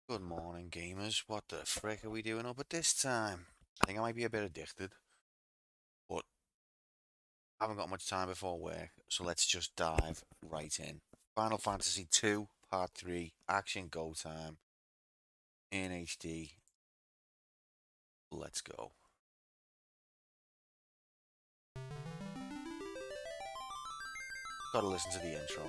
Good morning, gamers. What the frick are we doing up at this time? I think I might be a bit addicted, but I haven't got much time before work, so let's just dive right in. Final Fantasy 2, Part 3, Action Go Time, in HD. Let's go. Gotta listen to the intro.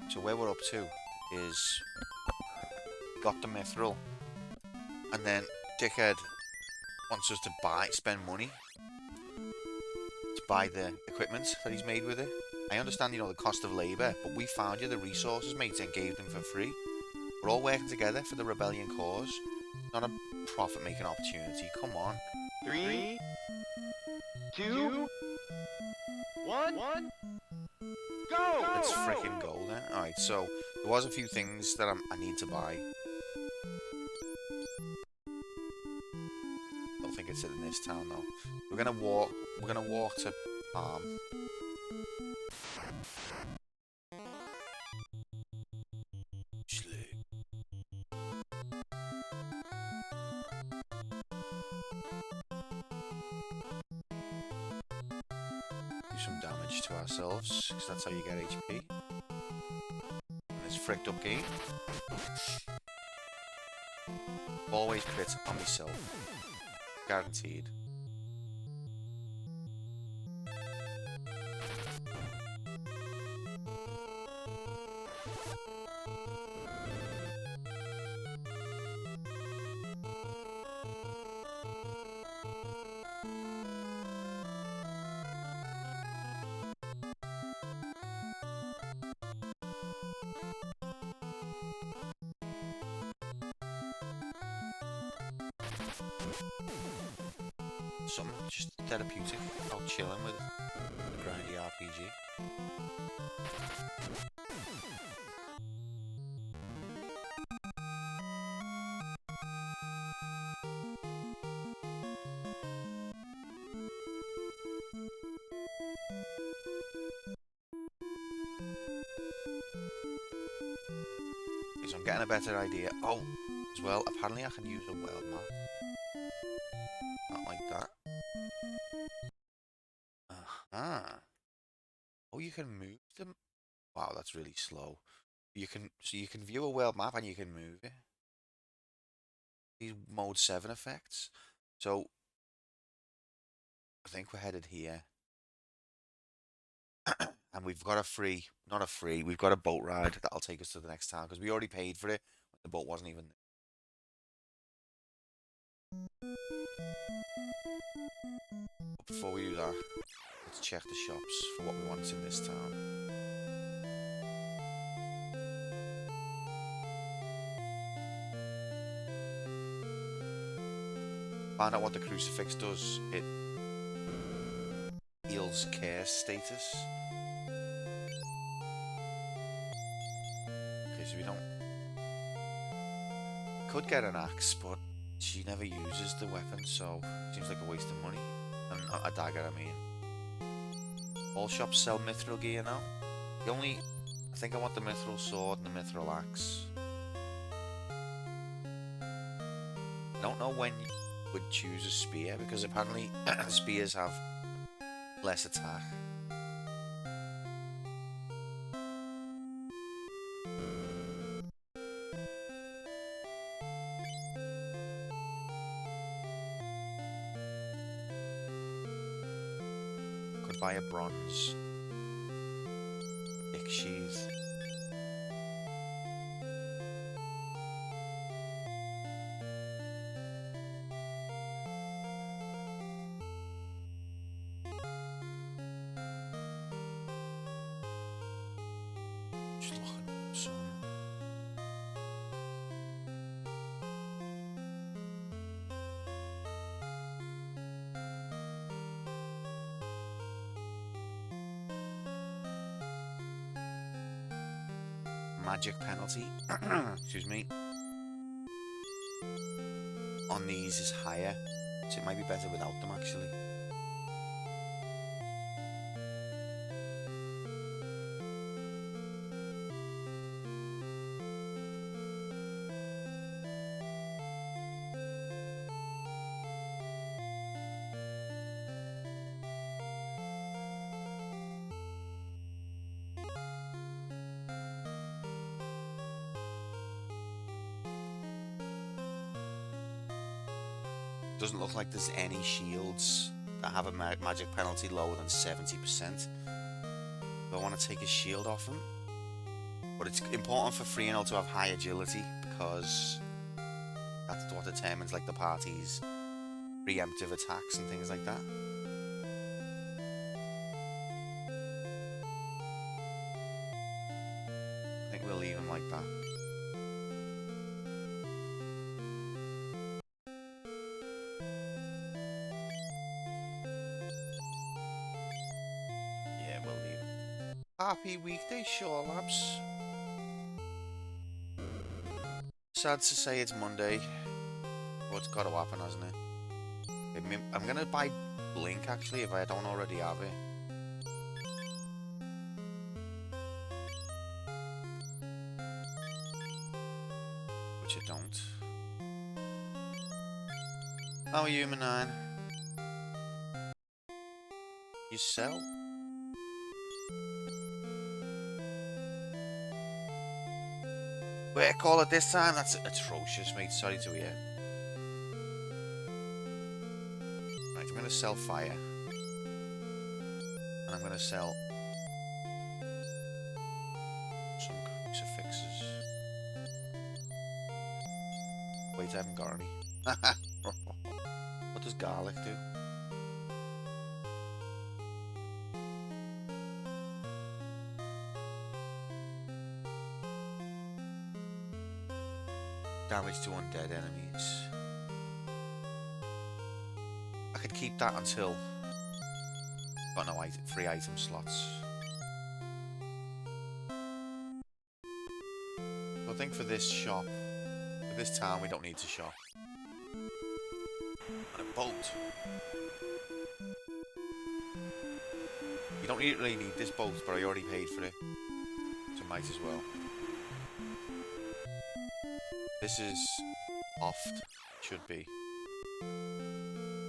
So where we're up to is got the mithril, and then Dickhead wants us to spend money to buy the equipment that he's made with it. I understand, the cost of labour, but we found you the resources, mates, and gave them for free. We're all working together for the rebellion cause, not a profit-making opportunity. Come on. Three, two, one, go! Let's fricking go then. Alright, so there was a few things that I need to buy. Don't think it's in this town though. We're gonna walk to do some damage to ourselves, because that's how you get HP. And this fricked up game always crits on myself. Guaranteed. Something just therapeutic, not chilling with a grindy RPG. So I'm getting a better idea. Oh, as well, apparently I can use a world map. Not like that. Uh-huh. Oh, you can move them. Wow, that's really slow. You can view a world map and you can move it. These mode 7 effects. So I think we're headed here. And we've got we've got a boat ride that'll take us to the next town because we already paid for it when the boat wasn't even there. But before we do that, let's check the shops for what we want in this town. Find out what the crucifix does. It heals care status. Okay, so we don't... Could get an axe, but she never uses the weapon, so seems like a waste of money. And a dagger, I mean. All shops sell mithril gear now. I think I want the mithril sword and the mithril axe. I don't know when you would choose a spear, because apparently spears have less attack. Could buy a bronze pick sheath. Just looking at some. Magic penalty. Excuse me. on these is higher, so it might be better without them actually. Doesn't look like there's any shields that have a magic penalty lower than 70%. I want to take a shield off him. But it's important for Freenel to have high agility, because that's what determines like the party's preemptive attacks and things like that. I think we'll leave him like that. Happy weekday, Shaw Labs. Sad to say it's Monday, but it's got to happen, hasn't it? I'm gonna buy Blink actually if I don't already have it. Which I don't. How are you, Manan? You sell? Wait, call it this time? That's atrocious, mate. Sorry to hear. Right, I'm going to sell fire. And I'm going to sell some crucifixes. Wait, I haven't got any. What does garlic do? Damage to undead enemies. I could keep that until got no free item slots. I think for this shop, for this town, we don't need to shop. And a boat. You don't really need this boat, but I already paid for it, so might as well. This is oft, should be.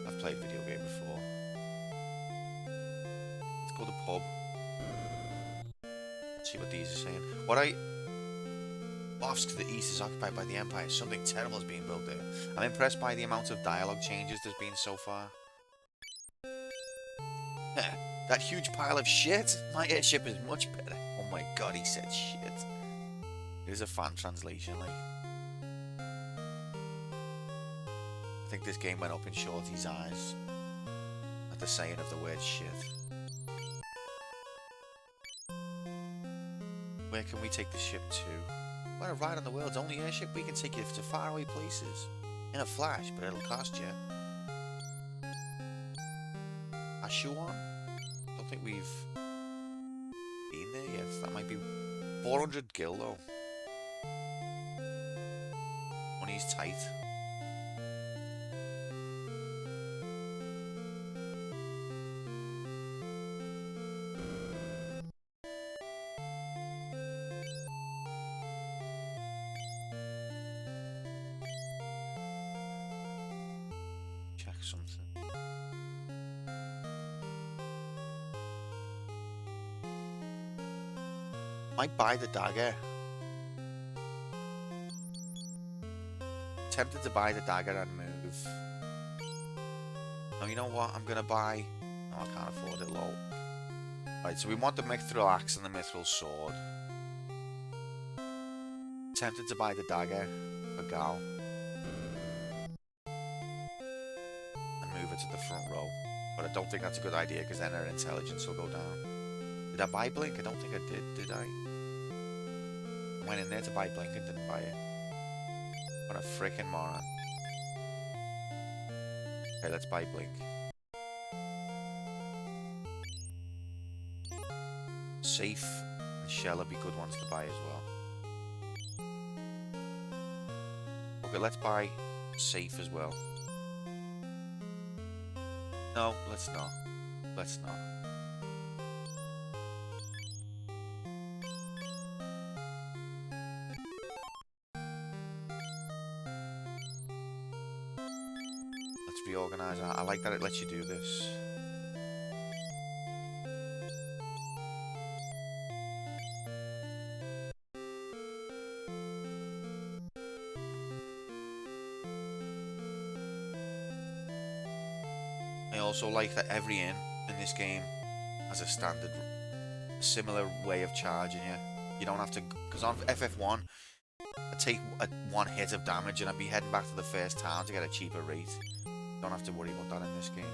I've played video game before. Let's go to the pub. See what these are saying. Ofsk to the east is occupied by the Empire. Something terrible is being built there. I'm impressed by the amount of dialogue changes there's been so far. That huge pile of shit. My airship is much better. Oh my god, he said shit. It is a fan translation, like. I think this game went up in Shorty's eyes at the saying of the word shit. Where can we take the ship to? We're a ride on the world's only airship. We can take you to faraway places in a flash, but it'll cost you. Ashuan? Don't think we've been there yet. That might be 400 gil though. Money's tight. Something. Might buy the dagger. Tempted to buy the dagger and move. No, you know what? I'm gonna buy. No, I can't afford it. Lol. Right, so we want the mithril axe and the mithril sword. Tempted to buy the dagger for Gal. To the front row, but I don't think that's a good idea because then her intelligence will go down. Did I buy Blink? I don't think I did I? I went in there to buy Blink and didn't buy it. What a freaking moron. Okay, let's buy Blink. Safe and Shell would be good ones to buy as well. Okay, let's buy safe as well. No, let's not. Let's not. Let's reorganize. I like that it lets you do this. I also like that every inn in this game has a standard, similar way of charging you. You don't have to, because on FF1, I take one hit of damage and I'd be heading back to the first town to get a cheaper rate. Don't have to worry about that in this game.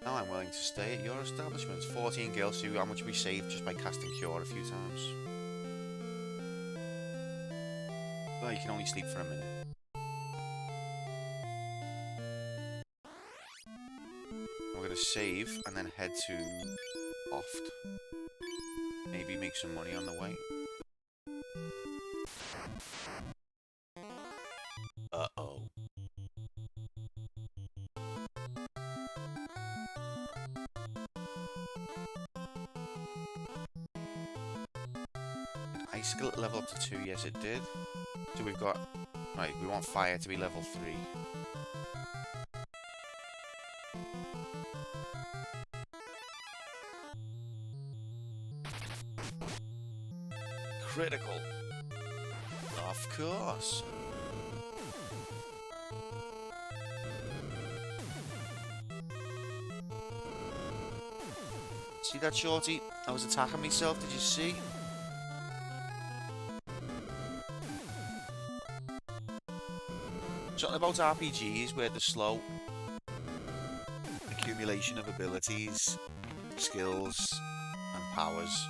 Now I'm willing to stay at your establishment. 14 gil, see how much we saved just by casting Cure a few times. Well, you can only sleep for a minute. We're going to save and then head to Oft. Maybe make some money on the way. Uh-oh. Ice skill level up to 2, yes it did. So we've got, right, we want fire to be level 3. Critical. Of course. See that, shorty? I was attacking myself, did you see? Something about RPGs where the slow accumulation of abilities, skills, and powers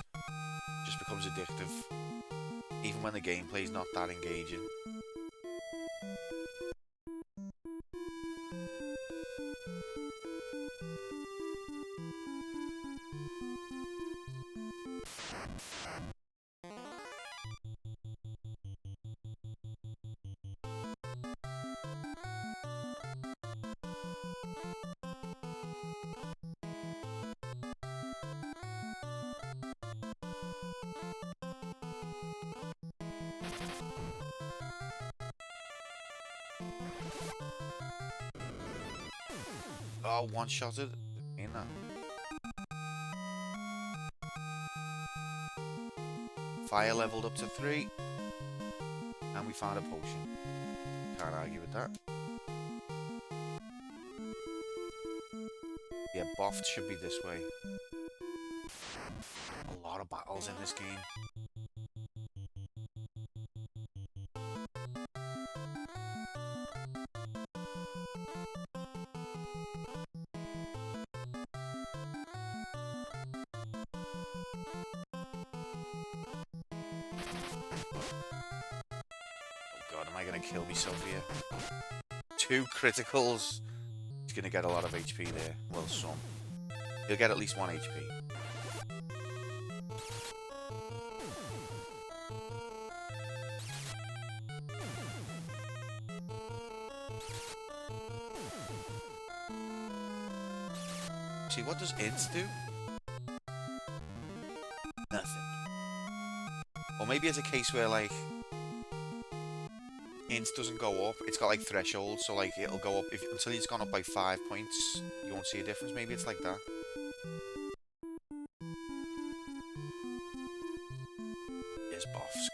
just becomes addictive, even when the gameplay's not that engaging. Oh, one-shotted. In that. Fire leveled up to 3. And we found a potion. Can't argue with that. Yeah, Boft should be this way. A lot of battles in this game. Am I going to kill myself here? 2 criticals. He's going to get a lot of HP there. Well, some. He'll get at least 1 HP. See, what does Ints do? Nothing. Or maybe it's a case where, like, Int doesn't go up. It's got like thresholds, so like it'll go up until it's gone up by 5 points. You won't see a difference. Maybe it's like that. Here's Bofsk.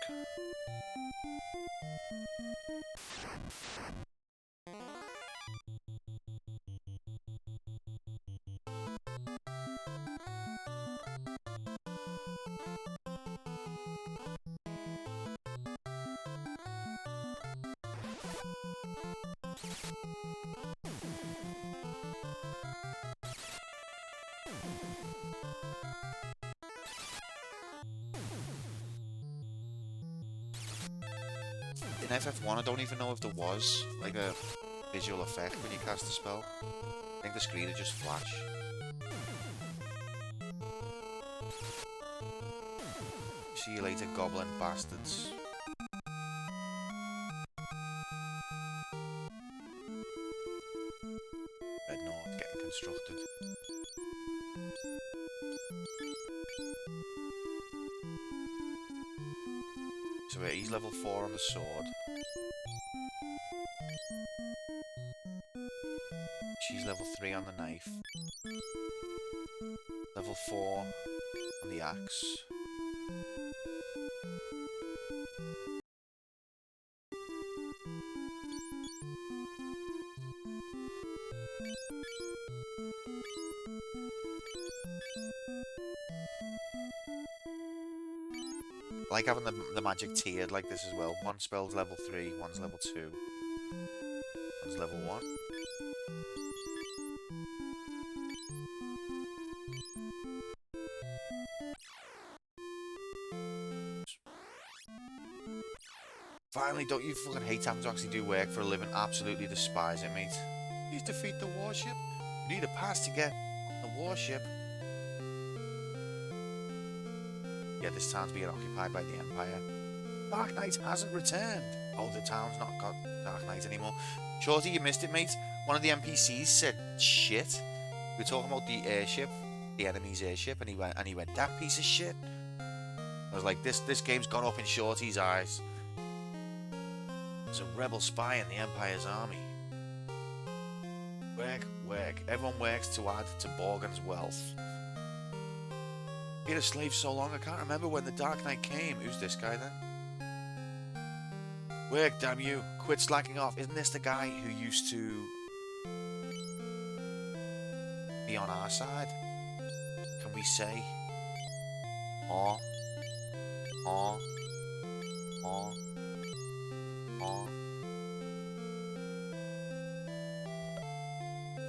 In FF1, I don't even know if there was like a visual effect when you cast a spell. I think the screen would just flash. See you later, goblin bastards. Dreadnaught getting constructed. So he's level 4 on the sword. She's level 3 on the knife. Level 4 on the axe. I like having the magic tiered like this as well. One spell's level 3, one's level 2, one's level 1. Finally, don't you fucking hate having to actually do work for a living? Absolutely despise it, mate. Please defeat the warship. You need a pass to get the warship. Yeah, this town's being occupied by the Empire. Dark Knight hasn't returned. Oh, the town's not got Dark Knight anymore. Shorty, you missed it, mate. One of the NPCs said shit. We were talking about the airship, the enemy's airship, and he went, that piece of shit. I was like, this game's gone up in Shorty's eyes. There's a rebel spy in the Empire's army. Work. Everyone works to add to Borgen's wealth. Been a slave so long, I can't remember when the Dark Knight came. Who's this guy then? Work, damn you. Quit slacking off. Isn't this the guy who used to be on our side? Can we say? Aw.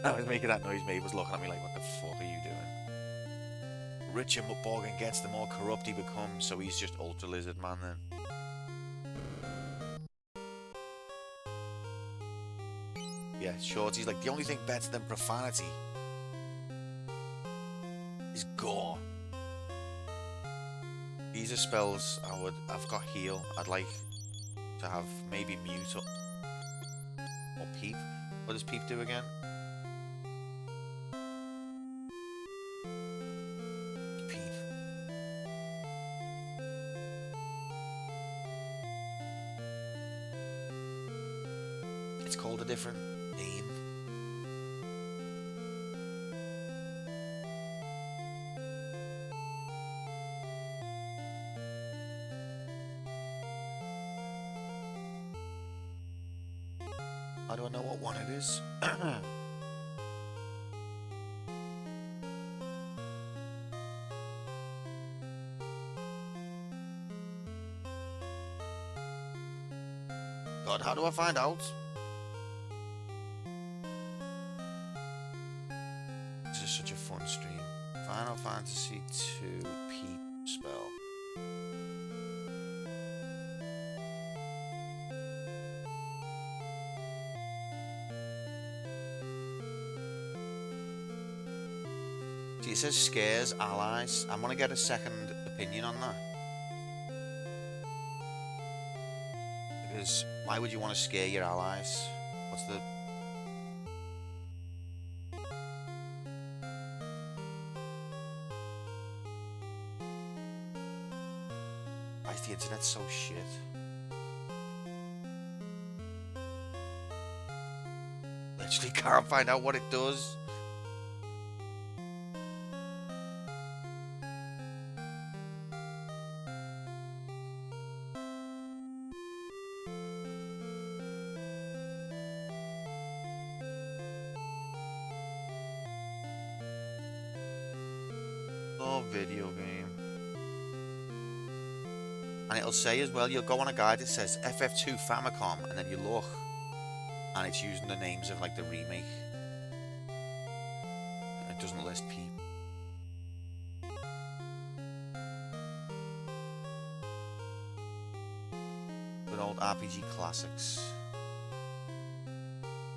I was making that noise, mate was looking at me like, what the fuck are you doing? The richer Borgen gets, the more corrupt he becomes, so he's just Ultra Lizard Man then. Yeah, Shorty's like, the only thing better than profanity is gore. These are spells I've got heal. I'd like to have maybe mute or peep. What does peep do again? It's called a different name. I don't know what one it is. God, how do I find out? This is such a fun stream. Final Fantasy II Peep spell. See, it says scares allies. I'm gonna get a second opinion on that. Because why would you want to scare your allies? What's the... Why is the internet so shit? Literally can't find out what it does. Oh, video game. And it'll say as well, you'll go on a guide that says FF2 Famicom, and then you look, and it's using the names of like the remake. It doesn't list Peep. Dreadnaught RPG Classics.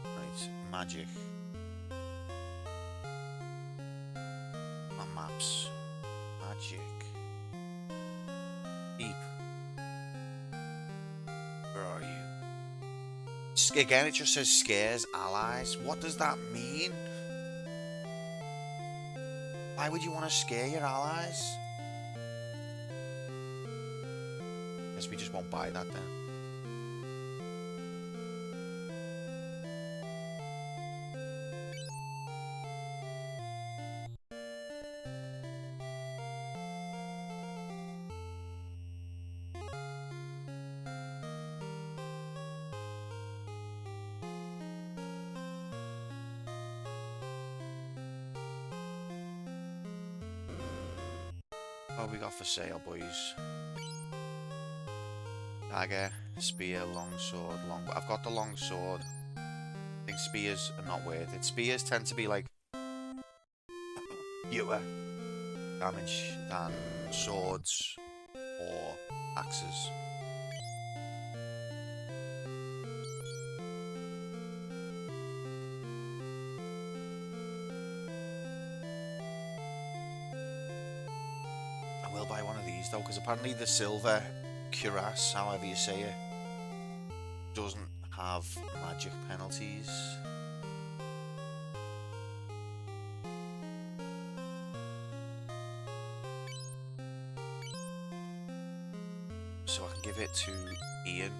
Right, magic. Maps. Magic. Deep. Where are you? Again, it just says scares allies. What does that mean? Why would you want to scare your allies? Guess we just won't buy that then. What we got for sale, boys? Dagger, spear, longsword, I've got the longsword. I think spears are not worth it. Spears tend to be like fewer damage than swords or axes. I will buy one of these though, because apparently the silver cuirass, however you say it, doesn't have magic penalties. So I can give it to Ian.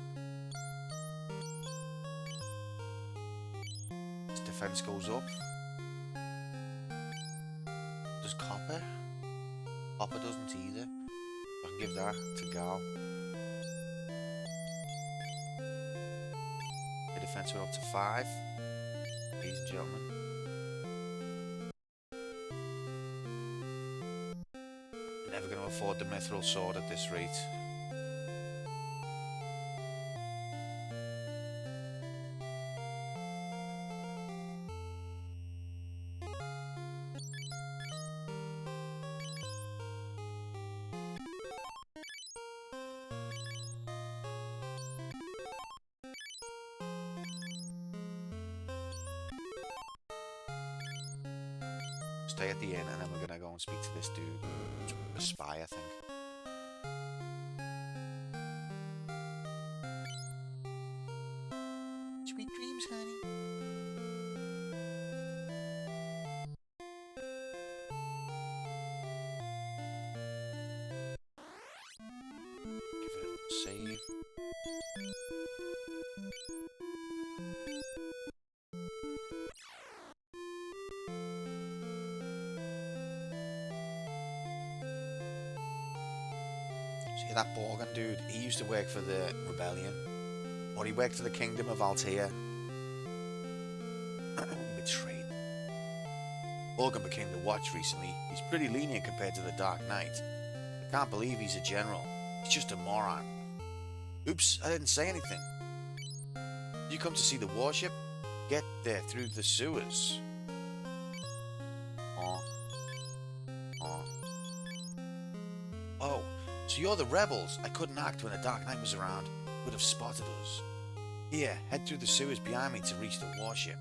His defense goes up. Does copper? Copper doesn't either. I can give that to Gal. The defense went up to 5. Ladies and gentlemen. Never going to afford the mithril sword at this rate. Stay at the inn and then we're gonna go and speak to this dude. A spy, I think. Sweet dreams, honey. Give it a save. See that Borgin dude? He used to work for the Rebellion. Or he worked for the Kingdom of Altair. Betrayed. Borgin became the Watch recently. He's pretty lenient compared to the Dark Knight. I can't believe he's a general. He's just a moron. Oops, I didn't say anything. You come to see the warship? Get there through the sewers. Oh, so you're the rebels. I couldn't act when the Dark Knight was around. Would have spotted us. Here, head through the sewers behind me to reach the warship.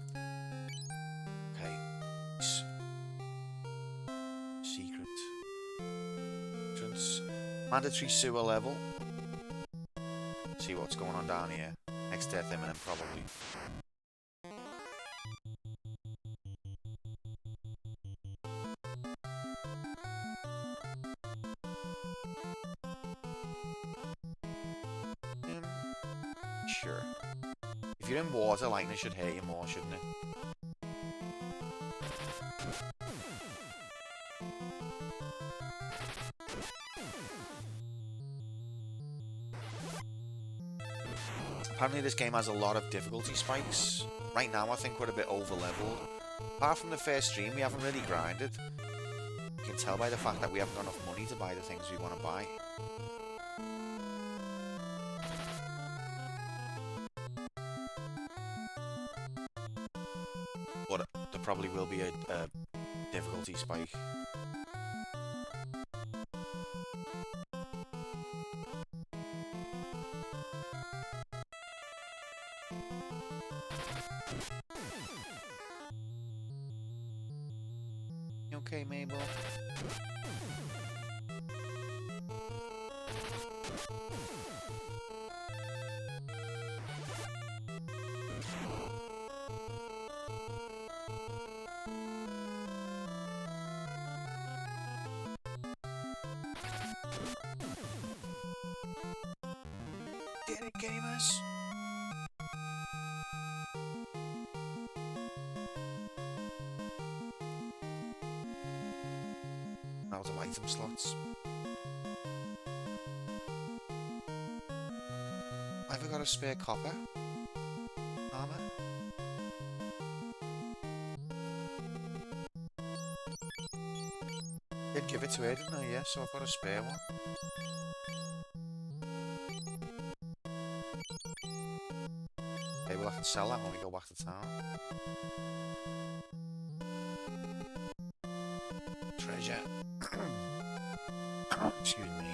Okay. Secret. Entrance. Mandatory sewer level. See what's going on down here. Next death imminent, probably. Sure. If you're in water, lightning should hurt you more, shouldn't it? Apparently this game has a lot of difficulty spikes. Right now I think we're a bit over leveled. Apart from the first stream, we haven't really grinded. You can tell by the fact that we haven't got enough money to buy the things we want to buy. But there probably will be a difficulty spike. okay, Mabel? Get it, gamers? Out of item slots. Have I got a spare copper? Armor? Did give it to her, didn't I? Yeah, so I've got a spare one. Okay, we'll have to sell that when we go back to town. Treasure. Excuse me.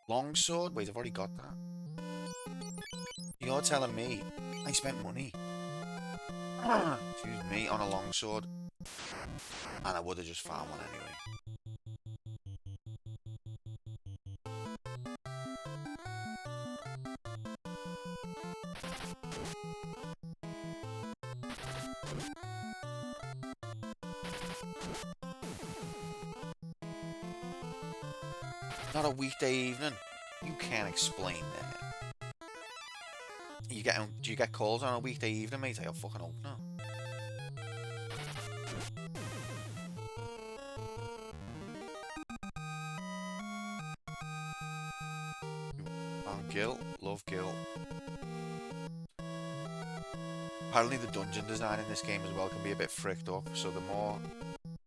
Longsword? Wait, I've already got that. You're telling me I spent money, excuse me, on a longsword, and I would have just found one anyway. Not a weekday evening. You can't explain that. Do you get calls on a weekday evening, mate? I fucking hope not. Found guilt, love guilt. Apparently the dungeon design in this game as well can be a bit fricked up, so the more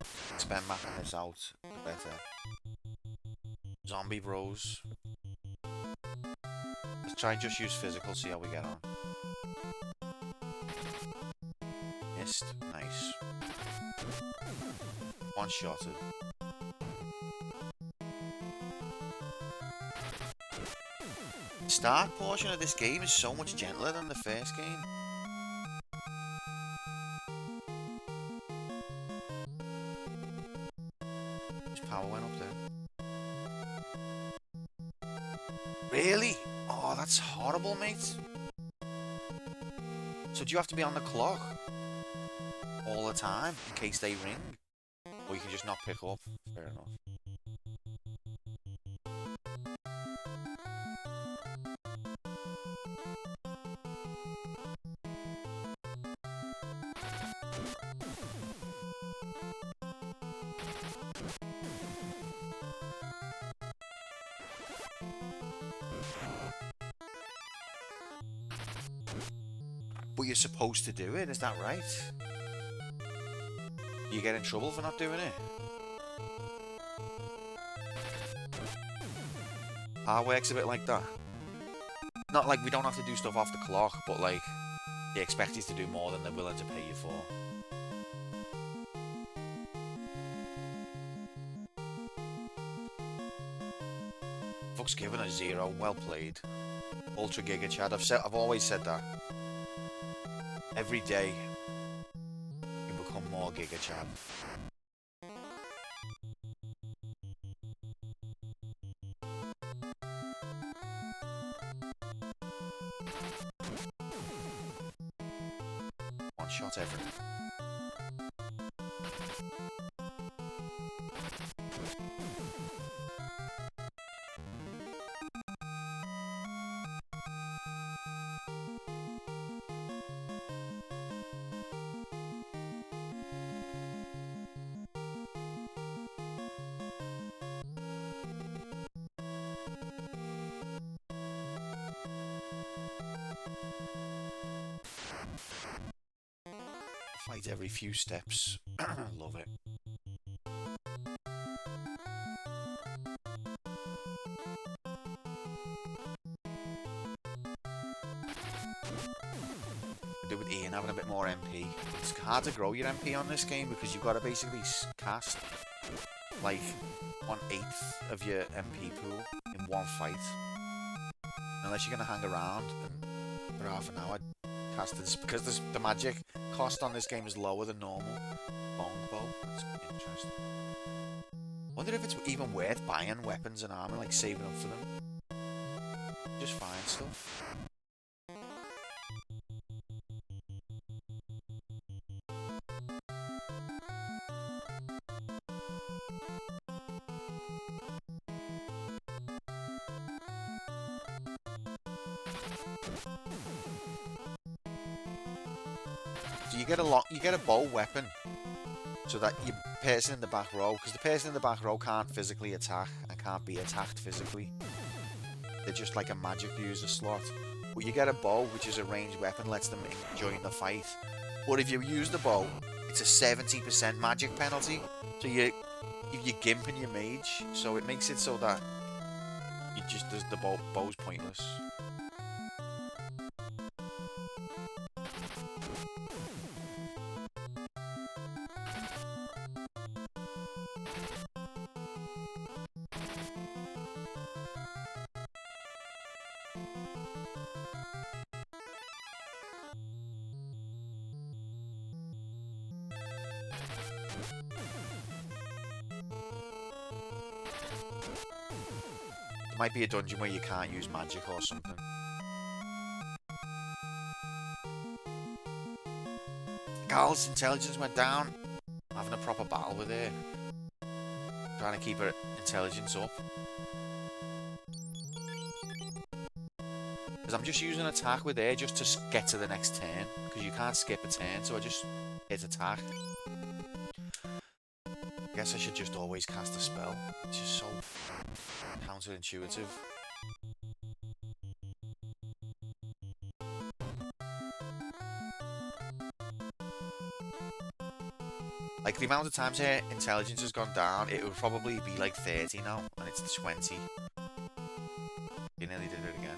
I spend mapping this out, the better. Zombie bros. Let's try and just use physical, see how we get on. Missed. Nice. One-shotted. The start portion of this game is so much gentler than the first game. His power went up there. Really? Oh, that's horrible, mate. So do you have to be on the clock all the time in case they ring? Or you can just not pick up? Fair enough. But you're supposed to do it, is that right? You get in trouble for not doing it? Our work's a bit like that. Not like we don't have to do stuff off the clock, but like they expect you to do more than they're willing to pay you for. Fuck's given a 0. Well played. Ultra Giga Chad. I've always said that. Every day you become more Giga Chad. One shot everything. Fight every few steps. Love it. Do with Ian having a bit more MP. It's hard to grow your MP on this game because you've got to basically cast like 1/8 of your MP pool in one fight. Unless you're going to hang around and for half an hour cast this, because the magic cost on this game is lower than normal longbow. That's interesting. Wonder if it's even worth buying weapons and armor, like saving up for them. Just find stuff. So you get a bow weapon, so that your person in the back row, because the person in the back row can't physically attack and can't be attacked physically. They're just like a magic user slot. But you get a bow, which is a ranged weapon, lets them join the fight. But if you use the bow, it's a 70% magic penalty. So you're gimping your mage, so it makes it so that the bow's pointless. There might be a dungeon where you can't use magic or something. Gal's intelligence went down. I'm having a proper battle with her. Trying to keep her intelligence up. Because I'm just using attack with her just to get to the next turn. Because you can't skip a turn, so I just hit attack. I guess I should just always cast a spell. It's just so counterintuitive. Like, the amount of times her intelligence has gone down, it would probably be like 30 now, and it's 20. You nearly did it again.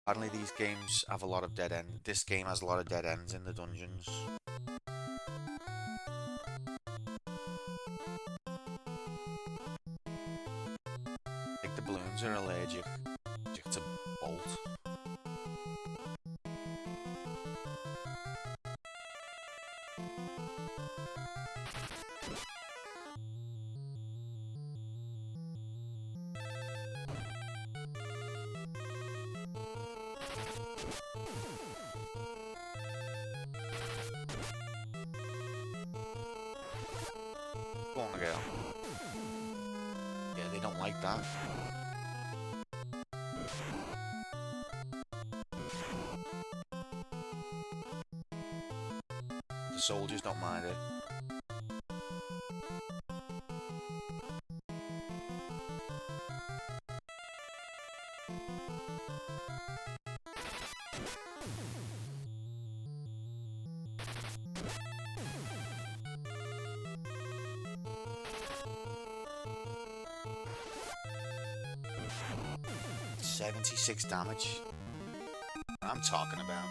Apparently these games have a lot of dead ends. This game has a lot of dead ends in the dungeons. I think the balloons are allergic to bolt. Go on, girl. Yeah, they don't like that. The soldiers don't mind it. $76 damage. What I'm talking about.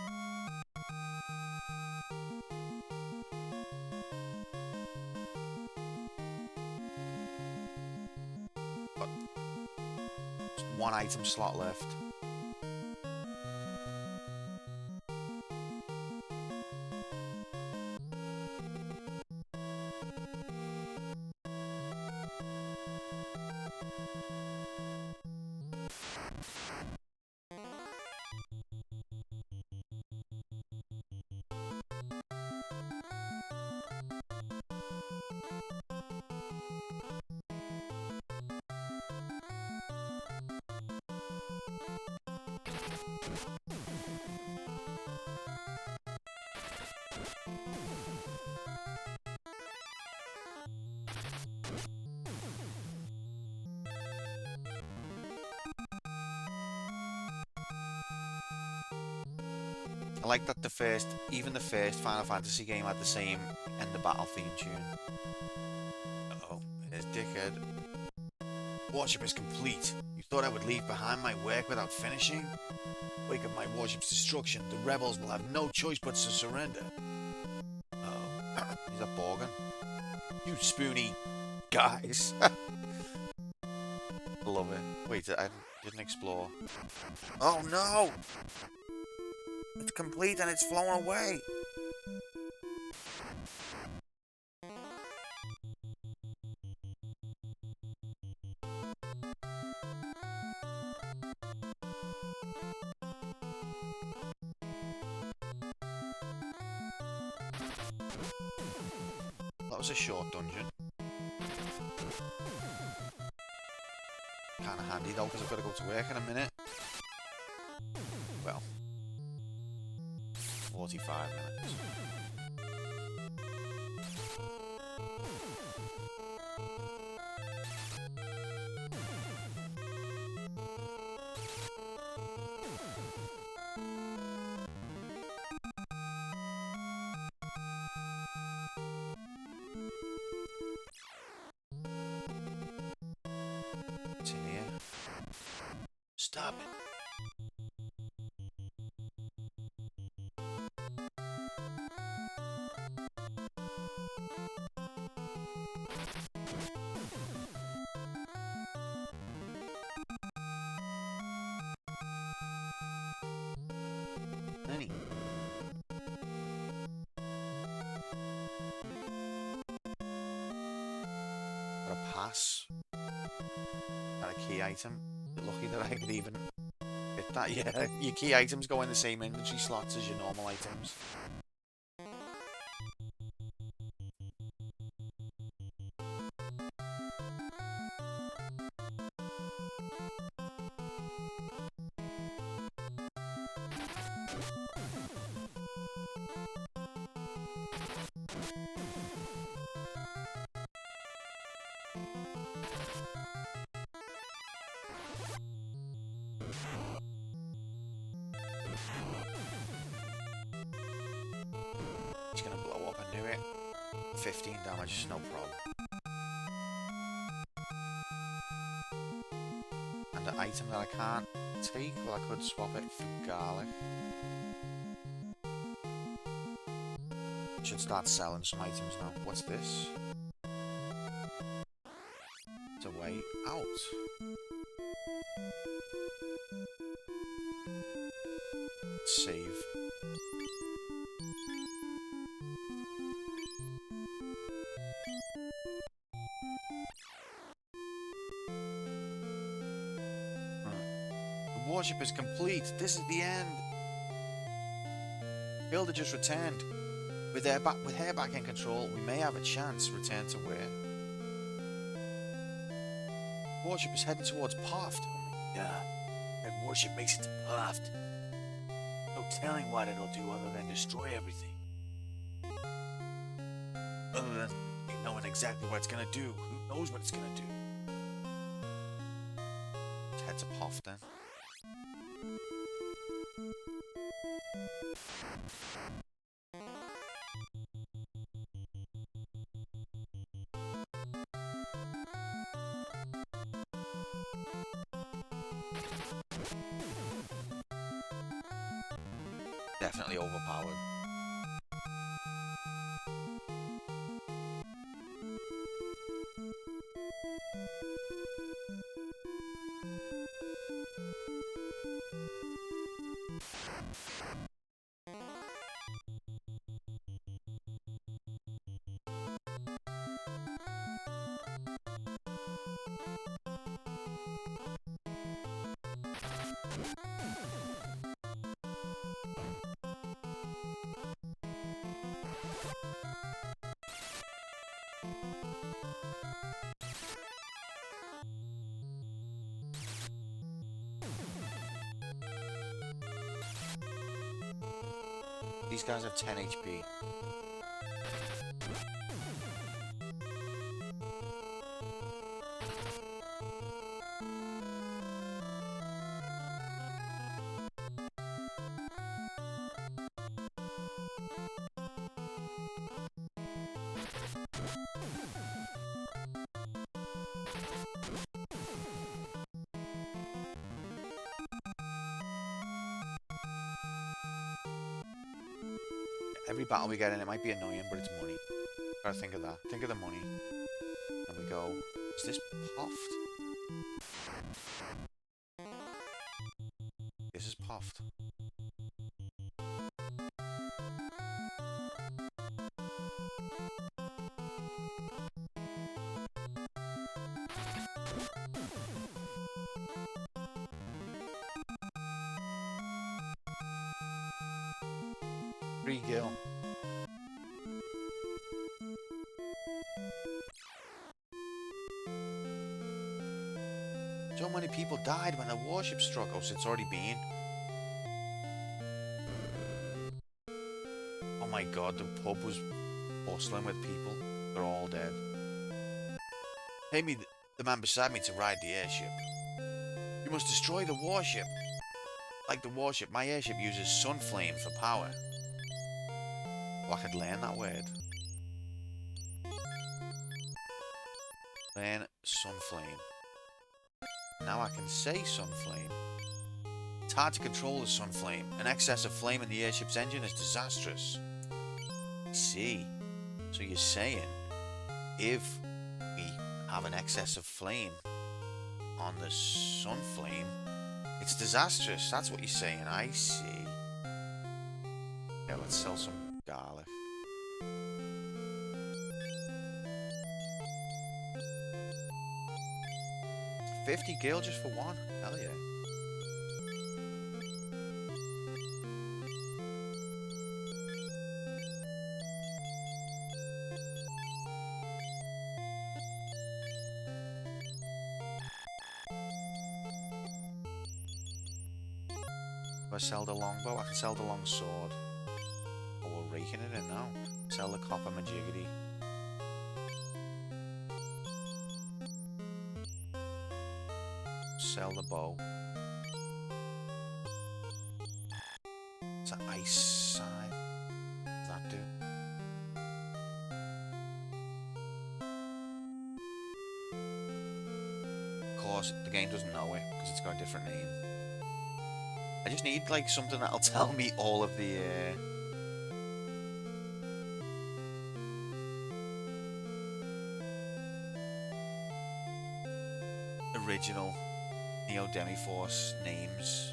But just one item slot left. I like that even the first Final Fantasy game had the same end the battle theme tune. Uh-oh. There's Dickhead. Warship is complete. You thought I would leave behind my work without finishing? Wake up my warship's destruction. The rebels will have no choice but to surrender. Oh, is that Borgin? You spoony guys. I love it. Wait, I didn't explore. Oh no! It's complete and it's flown away. That was a short dungeon. Kinda handy though, because I've got to go to work in a minute. Well, 45 minutes. It's in here. Stop it. Lenny. Got a pass. Got a key item. You're lucky that I could even get that. Yeah, your key items go in the same inventory slots as your normal items. It's gonna blow up and do it. 15 damage, no problem. And an item that I can't take, well I could swap it for garlic. Should start selling some items now. What's this? It's a way out. Save. The warship is complete. This is the end. Builder just returned. With her back in control, we may have a chance. Return to where? Warship is heading towards Paft. Yeah, that warship makes it to Paft. No telling what it'll do other than destroy everything. Other than knowing exactly what it's gonna do. Who knows what it's gonna do? Let's head to Paft then. Definitely overpowered. These guys have 10 HP. every battle we get in, it might be annoying, but it's money. Gotta think of that. Think of the money. And we go, is this Poft? This is Poft. Free Gil. So many people died when the warship struck us. It's already been. Oh my god, the pub was bustling with people. They're all dead. Pay me, the man beside me, to ride the airship. You must destroy the warship. Like the warship, my airship uses sunflame for power. Oh, I could learn that word. Learn sunflame. Now I can say sunflame. It's hard to control the sunflame. An excess of flame in the airship's engine is disastrous. I see. So you're saying, if we have an excess of flame on the sunflame, it's disastrous. That's what you're saying. I see. Yeah, let's sell some garlic. $50 gil just for one? Hell yeah. If I sell the longbow, I can sell the long sword. Oh, we're raking it in now. Sell the copper majigity. Sell the bow. It's an ice side. What does that do? Of course, the game doesn't know it because it's got a different name. I just need like something that'll tell me all of the original Neo Demi-Force names.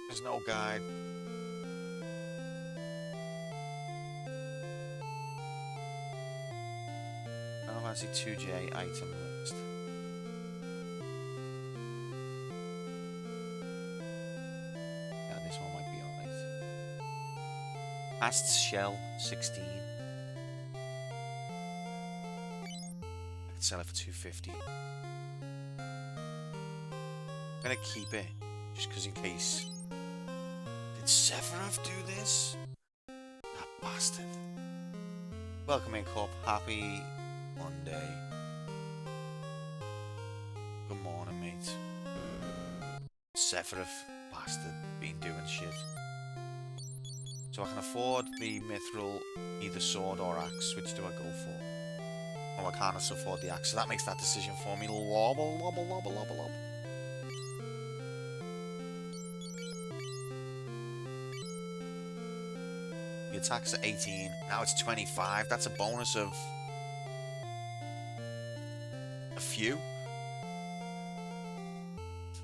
There's no guide. Final Fantasy 2J item list. Yeah, this one might be alright. Past Shell 16. I could sell it for 250. I'm gonna keep it just because in case. Did Sephiroth do this? That bastard. Welcome in, Corp. Happy Monday. Good morning, mate. Sephiroth, bastard, been doing shit. So I can afford the mithril, either sword or axe. Which do I go for? Oh, I can't afford the axe, so that makes that decision for me. Lobble, lobble, lobble, lobble, lobble. The attack's at 18. Now it's 25. That's a bonus of a few.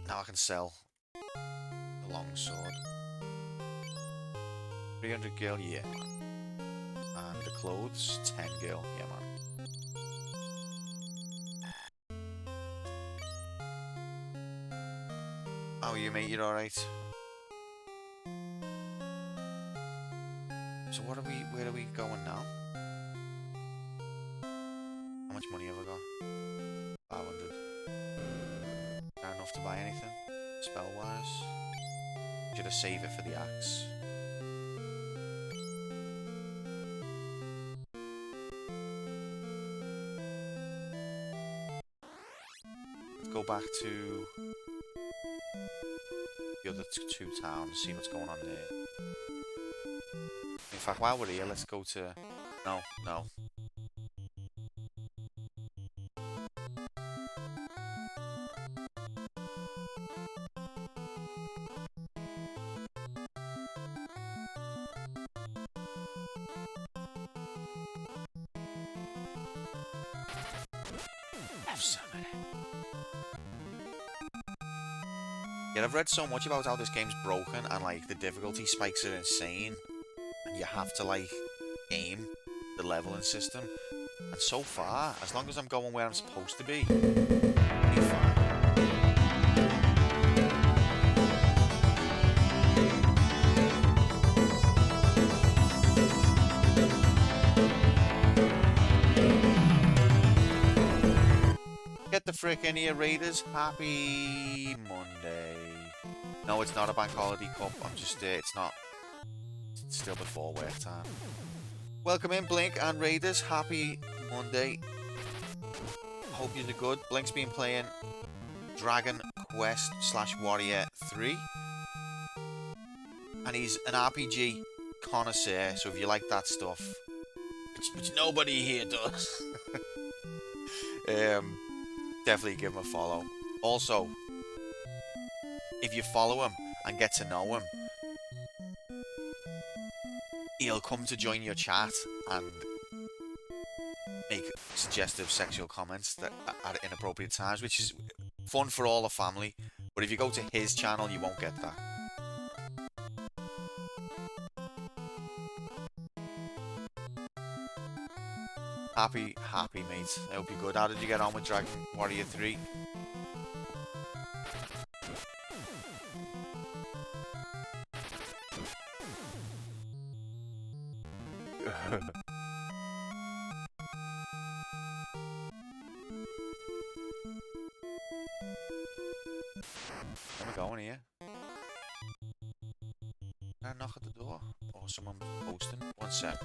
Now I can sell the longsword. 300 gil, yeah, man. And the clothes, 10 gil, yeah, man. Oh, you mate, you're alright. So what are we, where are we going now? How much money have I got? 500. Not enough to buy anything, spell-wise. Should I save it for the axe? go back to the other two towns, see what's going on there. In fact, while we're here, let's go to... No, no. Yeah, I've read so much about how this game's broken and like the difficulty spikes are insane and you have to like aim the leveling system. And so far, as long as I'm going where I'm supposed to be, I'm fine. Get the frick in here, Raiders. Happy Monday. No, it's not a bank holiday cup. I'm just, it's not. It's still before work time. Welcome in, Blink and Raiders. Happy Monday. Hope you're good. Blink's been playing Dragon Quest / Warrior 3. And he's an RPG connoisseur, so if you like that stuff, which nobody here does, definitely give him a follow. Also, if you follow him and get to know him, he'll come to join your chat and make suggestive sexual comments that at inappropriate times, which is fun for all the family. But if you go to his channel, you won't get that. Happy, mate. I hope you're good. How did you get on with Dragon Warrior 3? Where am I going here? Can I knock at the door? Or someone posting? One sec.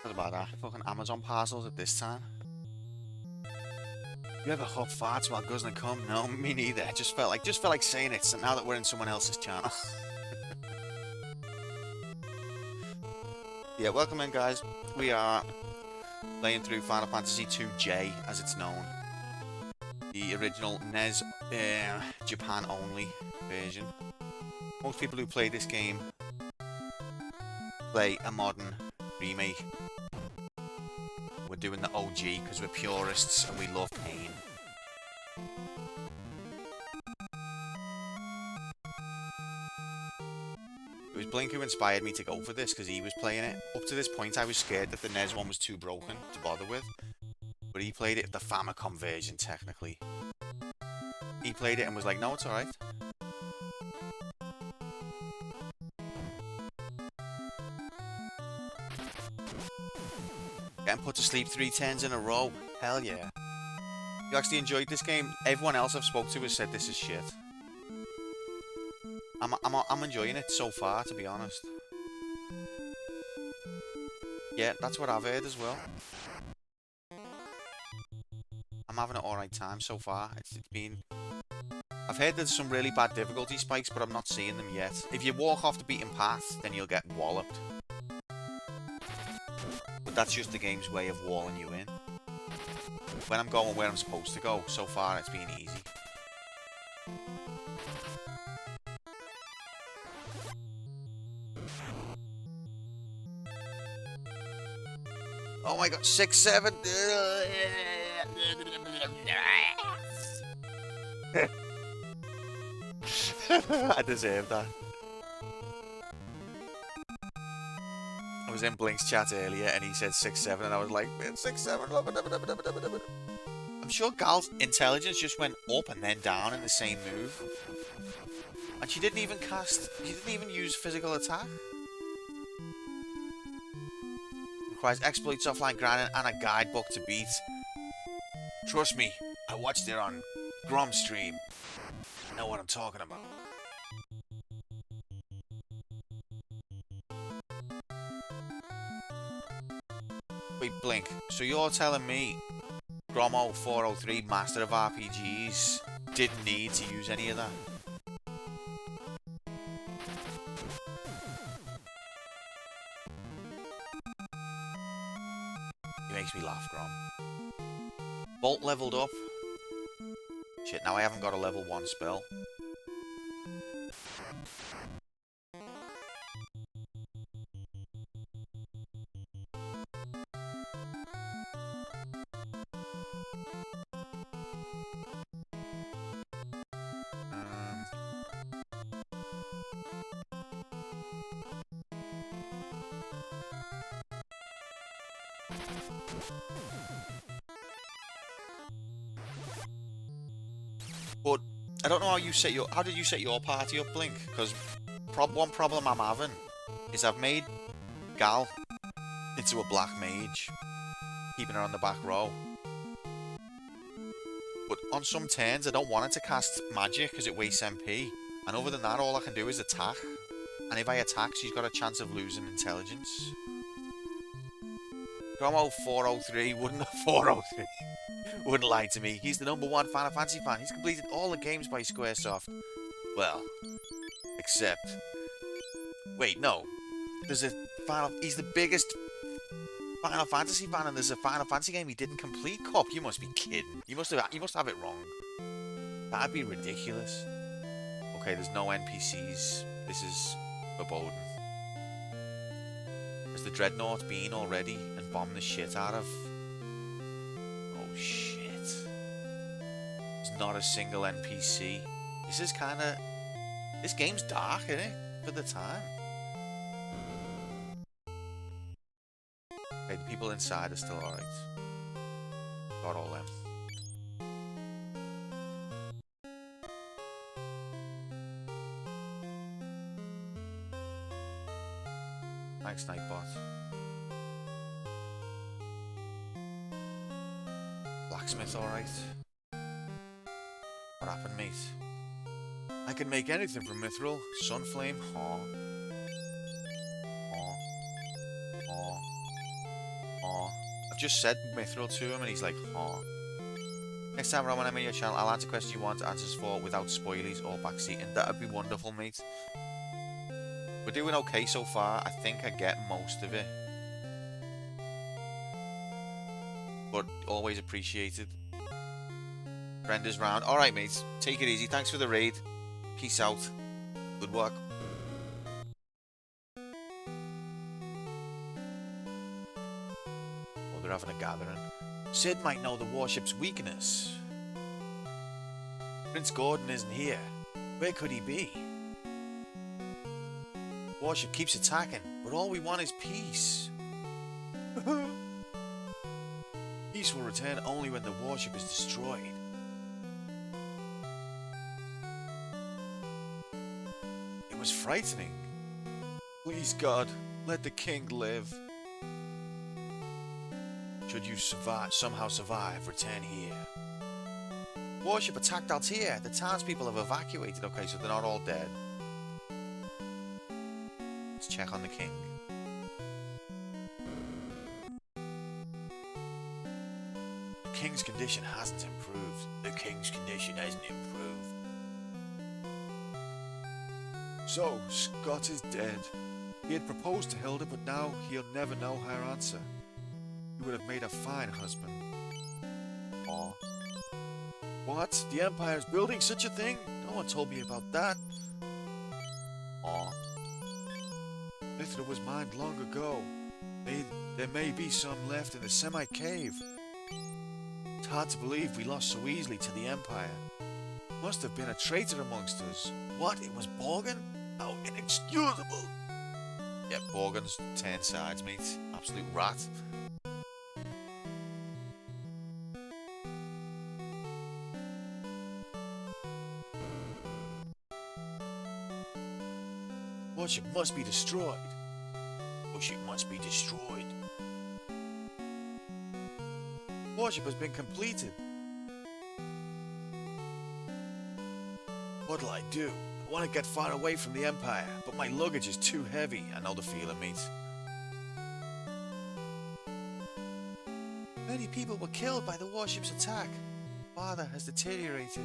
What about that? Fucking Amazon parcels at this time. You ever hop farts while guzzling cum? No, me neither. I just felt like saying it. So now that we're in someone else's channel. Yeah, welcome in, guys. We are playing through Final Fantasy II-J, as it's known. The original NES Japan only version. Most people who play this game play a modern remake. We're doing the OG because we're purists and we love pain. It was Blink who inspired me to go for this because he was playing it. Up to this point I was scared that the NES one was too broken to bother with. But he played it, the Famicom version technically. He played it and was like, no, it's alright. Getting put to sleep 3 turns in a row. Hell yeah. You actually enjoyed this game? Everyone else I've spoke to has said this is shit. I'm enjoying it so far, to be honest. Yeah, that's what I've heard as well. I'm having an alright time so far. It's been... I've heard there's some really bad difficulty spikes, but I'm not seeing them yet. If you walk off the beaten path, then you'll get walloped. But that's just the game's way of walling you in. When I'm going where I'm supposed to go, so far it's been easy. Oh my god, 6, 7. I deserve that. I was in Blink's chat earlier and he said 6, 7 and I was like, 6, 7. I'm sure Gal's intelligence just went up and then down in the same move. And she didn't even use physical attack. Requires exploits, offline grinding, and a guidebook to beat. Trust me, I watched it on Grom stream. I know what I'm talking about. Wait, Blink, so you're telling me Gromo 403, Master of RPGs, didn't need to use any of that? It makes me laugh, Grom. Bolt leveled up. Shit, now I haven't got a level 1 spell. But I don't know how did you set your party up, Blink? Because one problem I'm having is I've made Gal into a black mage, keeping her on the back row. But on some turns I don't want her to cast magic because it wastes MP. And other than that, all I can do is attack. And if I attack, she's got a chance of losing intelligence. Gromo 403 wouldn't lie to me. He's the #1 Final Fantasy fan. He's completed all the games by Squaresoft. Well, except... Wait, no. He's the biggest Final Fantasy fan, and there's a Final Fantasy game he didn't complete? Cop, you must be kidding. You must have it wrong. That'd be ridiculous. Okay, there's no NPCs. This is foreboding. Has the Dreadnaught been already and bombed the shit out of... Oh shit. There's not a single NPC. This is kinda... This game's dark, isn't it? For the time. Okay, the people inside are still alright. Got all them. Thanks, Nightbot. Blacksmith alright? What happened, mate? I can make anything from Mithril. Sunflame, Aw. I've just said Mithril to him and he's like, Aw. Next time, Roman, I'm in your channel, I'll answer questions you want answers for without spoilies or backseating. That'd be wonderful, mate. We're doing okay so far. I think I get most of it. But always appreciated. Brenda's round. Alright, mates. Take it easy. Thanks for the raid. Peace out. Good work. Oh, they're having a gathering. Sid might know the warship's weakness. Prince Gordon isn't here. Where could he be? Warship keeps attacking, but all we want is peace. Peace will return only when the warship is destroyed. It was frightening. Please, God, let the king live. Should you somehow survive, return here. Warship attacked Altair. The townspeople have evacuated. Okay, so they're not all dead. Let's check on the king. The king's condition hasn't improved. The king's condition hasn't improved. So, Scott is dead. He had proposed to Hilda, but now he'll never know her answer. He would have made a fine husband. Aw. What? The Empire's building such a thing? No one told me about that. Aw. Mithra was mined long ago. There may be some left in the semi-cave. It's hard to believe we lost so easily to the Empire. Must have been a traitor amongst us. What? It was Borgin? How inexcusable! Yeah, Borgen's turned sides, mate. Absolute rat. Warship must be destroyed. Warship must be destroyed. Warship has been completed. What'll I do? I want to get far away from the Empire, but my luggage is too heavy. I know the feeling, mate. Many people were killed by the warship's attack. Father has deteriorated.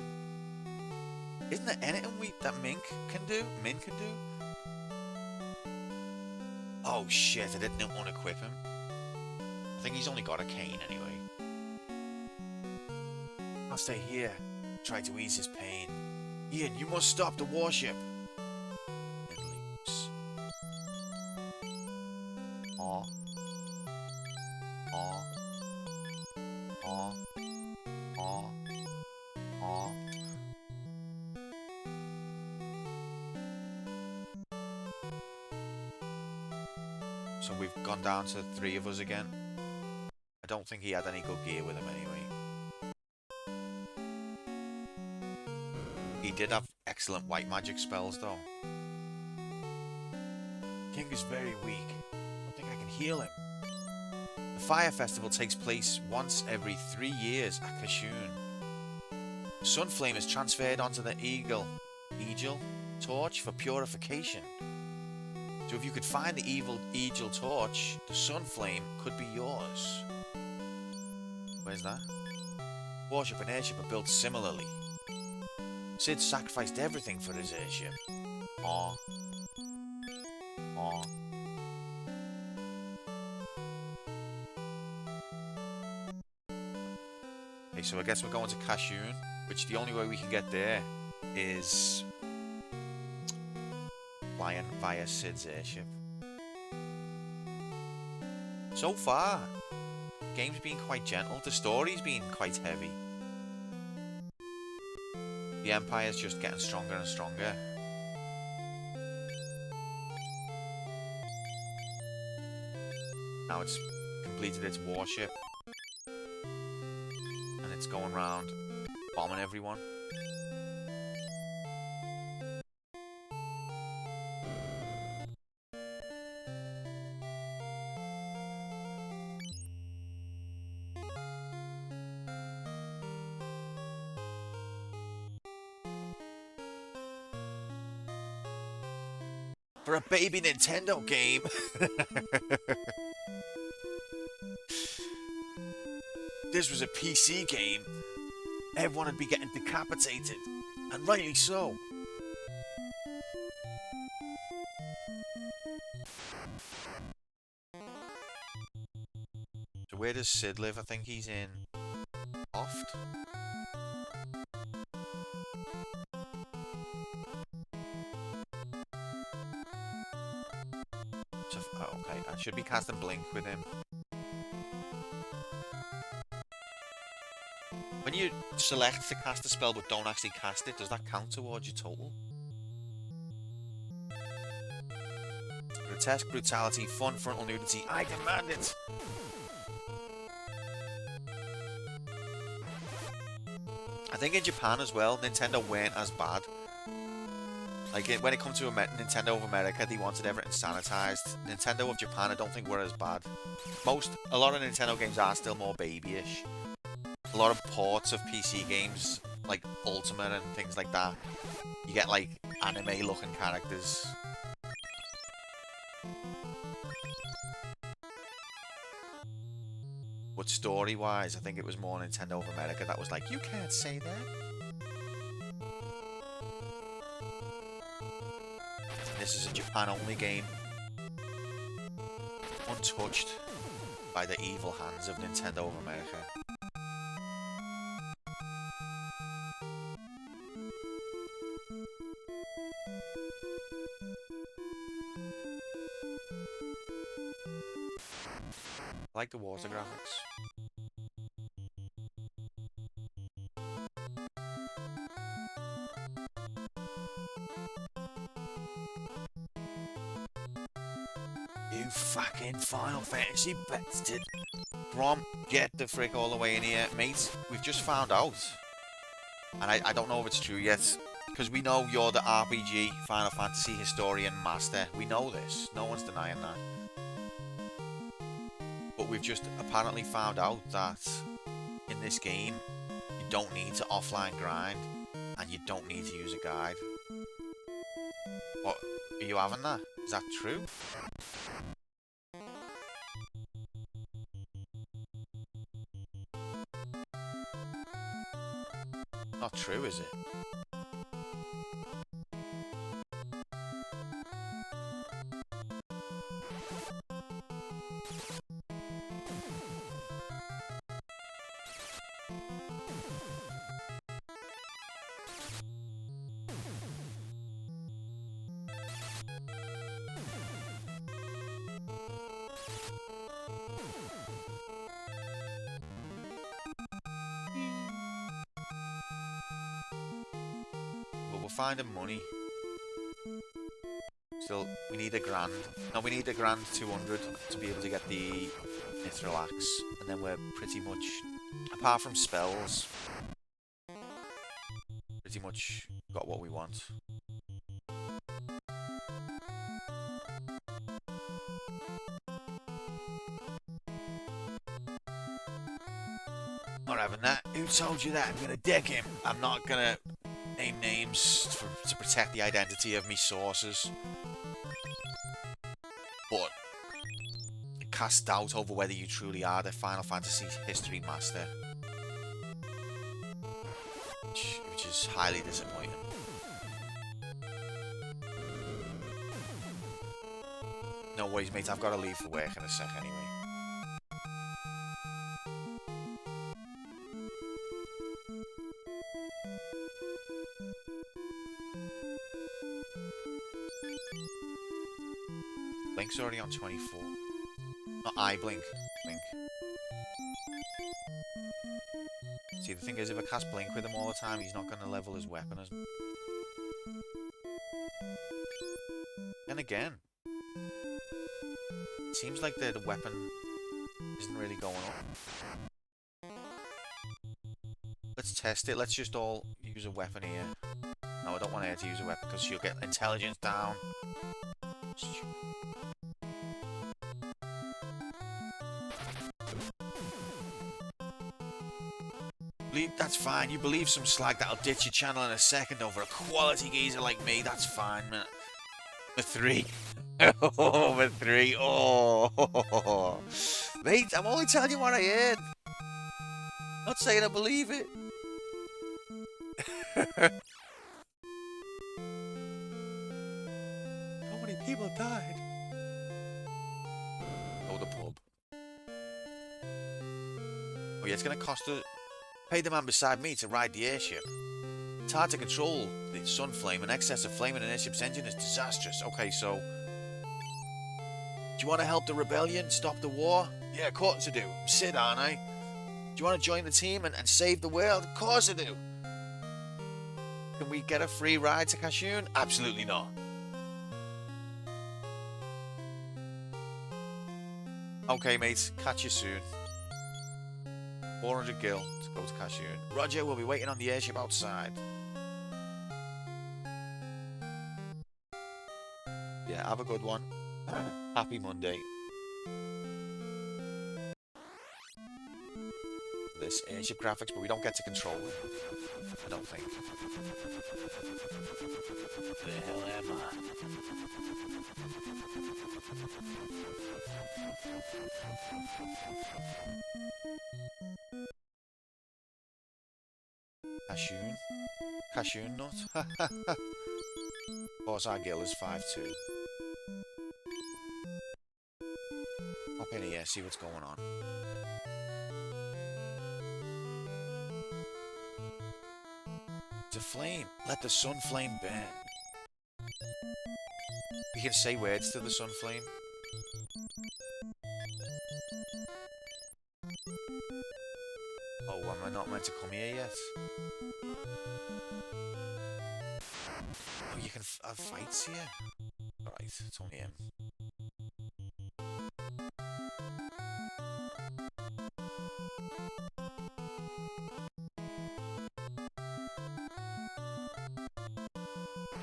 Isn't there anything that Min can do? Oh shit, I didn't unequip him. I think he's only got a cane anyway. I'll stay here, try to ease his pain. Ian, you must stop the warship. It leaps. Aw. Aw. Aw. Aw. Aw. So we've gone down to 3 of us again. I don't think he had any good gear with him anyway. He did have excellent white magic spells though. King is very weak. I don't think I can heal him. The Fire Festival takes place once every 3 years at Kashyyyk. The Sunflame is transferred onto the Eagle torch for purification. So if you could find the Eagle torch, the Sunflame could be yours. Where's that? Warship and airship are built similarly. Sid sacrificed everything for his airship. Aw. Aw. Okay, so I guess we're going to Kashyyyk, which the only way we can get there is flying via Sid's airship. So far, the game's been quite gentle. The story's been quite heavy. The Empire's just getting stronger and stronger. Now it's completed its warship. And it's going around bombing everyone. For a baby Nintendo game. This was a PC game. Everyone would be getting decapitated. And rightly so. So where does Sid live? I think he's in Oft. So, oh, okay, I should be casting Blink with him. When you select to cast a spell but don't actually cast it, does that count towards your total? Grotesque brutality, fun, frontal nudity. I demand it. I think in Japan as well, Nintendo weren't as bad. Like, when it comes to Nintendo of America, they wanted everything sanitized. Nintendo of Japan, I don't think were as bad. A lot of Nintendo games are still more babyish. A lot of ports of PC games, like Ultimate and things like that, you get, like, anime-looking characters. But story-wise, I think it was more Nintendo of America that was like, you can't say that. This is a Japan-only game. Untouched by the evil hands of Nintendo of America. I like the water graphics. You fucking Final Fantasy bastard. Brom, get the frick all the way in here, mate. We've just found out. And I don't know if it's true yet. Because we know you're the RPG Final Fantasy historian master. We know this. No one's denying that. But we've just apparently found out that in this game, you don't need to offline grind. And you don't need to use a guide. What? Are you having that? Is that true? Not true, is it? Well, we're finding money. Still, we need $1,000. No, we need $1,200 to be able to get the Mithril Axe. And then we're pretty much, apart from spells, pretty much got what we want. Not having that. Who told you that? I'm gonna deck him. I'm not gonna name names to protect the identity of me sources. But it casts doubt over whether you truly are the Final Fantasy history master. Which is highly disappointing. No worries, mate. I've got to leave for work in a sec anyway. Blink's already on 24. Not I blink. Blink. See, the thing is, if I cast Blink with him all the time, he's not going to level his weapon as... And again, it seems like the weapon isn't really going up. Let's test it. Let's just all use a weapon here. No, I don't want her to use a weapon because she'll get intelligence down. That's fine. You believe some slag that'll ditch your channel in a second over a quality geezer like me. That's fine, man. The 3. Oh, the 3. Oh. Mate, I'm only telling you what I heard. Not saying I believe it. So many people died. Oh, the pub. Oh, yeah, it's going to cost us... Pay the man beside me to ride the airship. It's hard to control the Sunflame. An excess of flame in an airship's engine is disastrous. Okay, so... Do you want to help the rebellion? Stop the war? Yeah, of course I do. I'm Sid, aren't I? Do you want to join the team and save the world? Of course I do. Can we get a free ride to Kashyyyk? Absolutely not. Okay, mate. Catch you soon. 400 gil to go to Kashyyyk. Roger, we'll be waiting on the airship outside. Yeah, have a good one. Happy Monday. This airship graphics, but we don't get to control it. I don't think. Where the hell am I? Kashyyyk? Kashyyyk nut? Of course our gil is 5-2. Hop in here, see what's going on. It's a flame. Let the sun flame burn. We can say words to the sun flame. Oh, am I not meant to come here yet? Oh, you can have fights here. Alright, it's only him.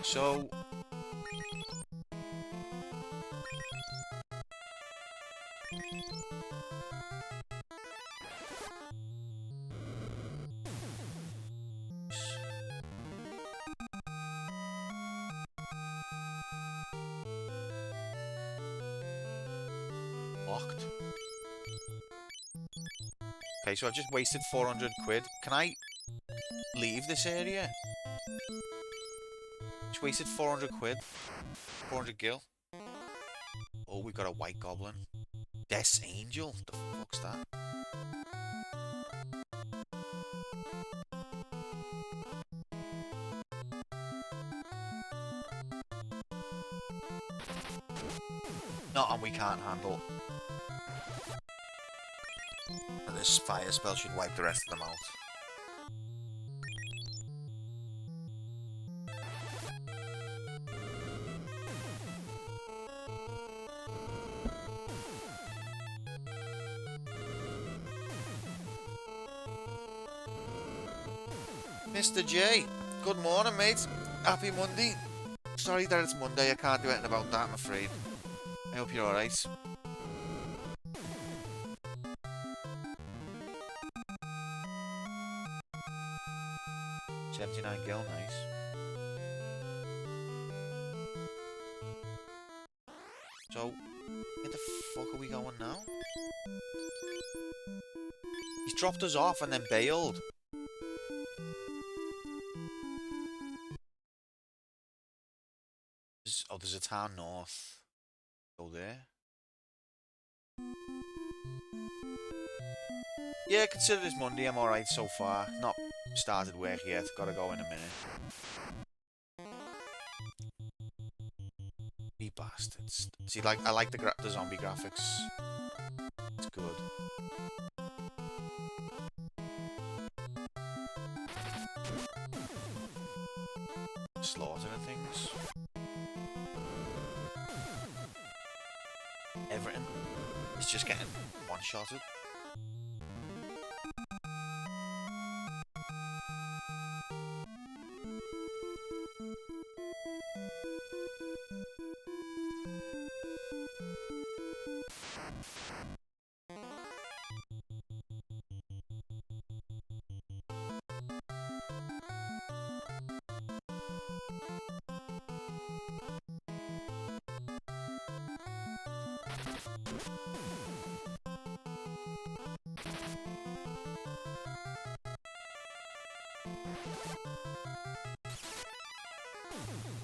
So... Locked. Okay, so I've just wasted 400 quid. Can I leave this area? Just wasted 400 quid. 400 gil. Oh, we got a white goblin. Death's Angel? The fuck's that? No, and we can't handle. And this fire spell should wipe the rest of them out. Mr. J, good morning, mate. Happy Monday. Sorry that it's Monday, I can't do anything about that, I'm afraid. I hope you're alright. 79 gil, nice. So, where the fuck are we going now? He's dropped us off and then bailed. Oh, there's a town north. Go there. Yeah, consider this Monday. I'm alright so far. Not started work yet. Gotta go in a minute. You bastards. See, like, I like the zombie graphics. It's good. Slaughtering things. Everything is just getting one-shotted.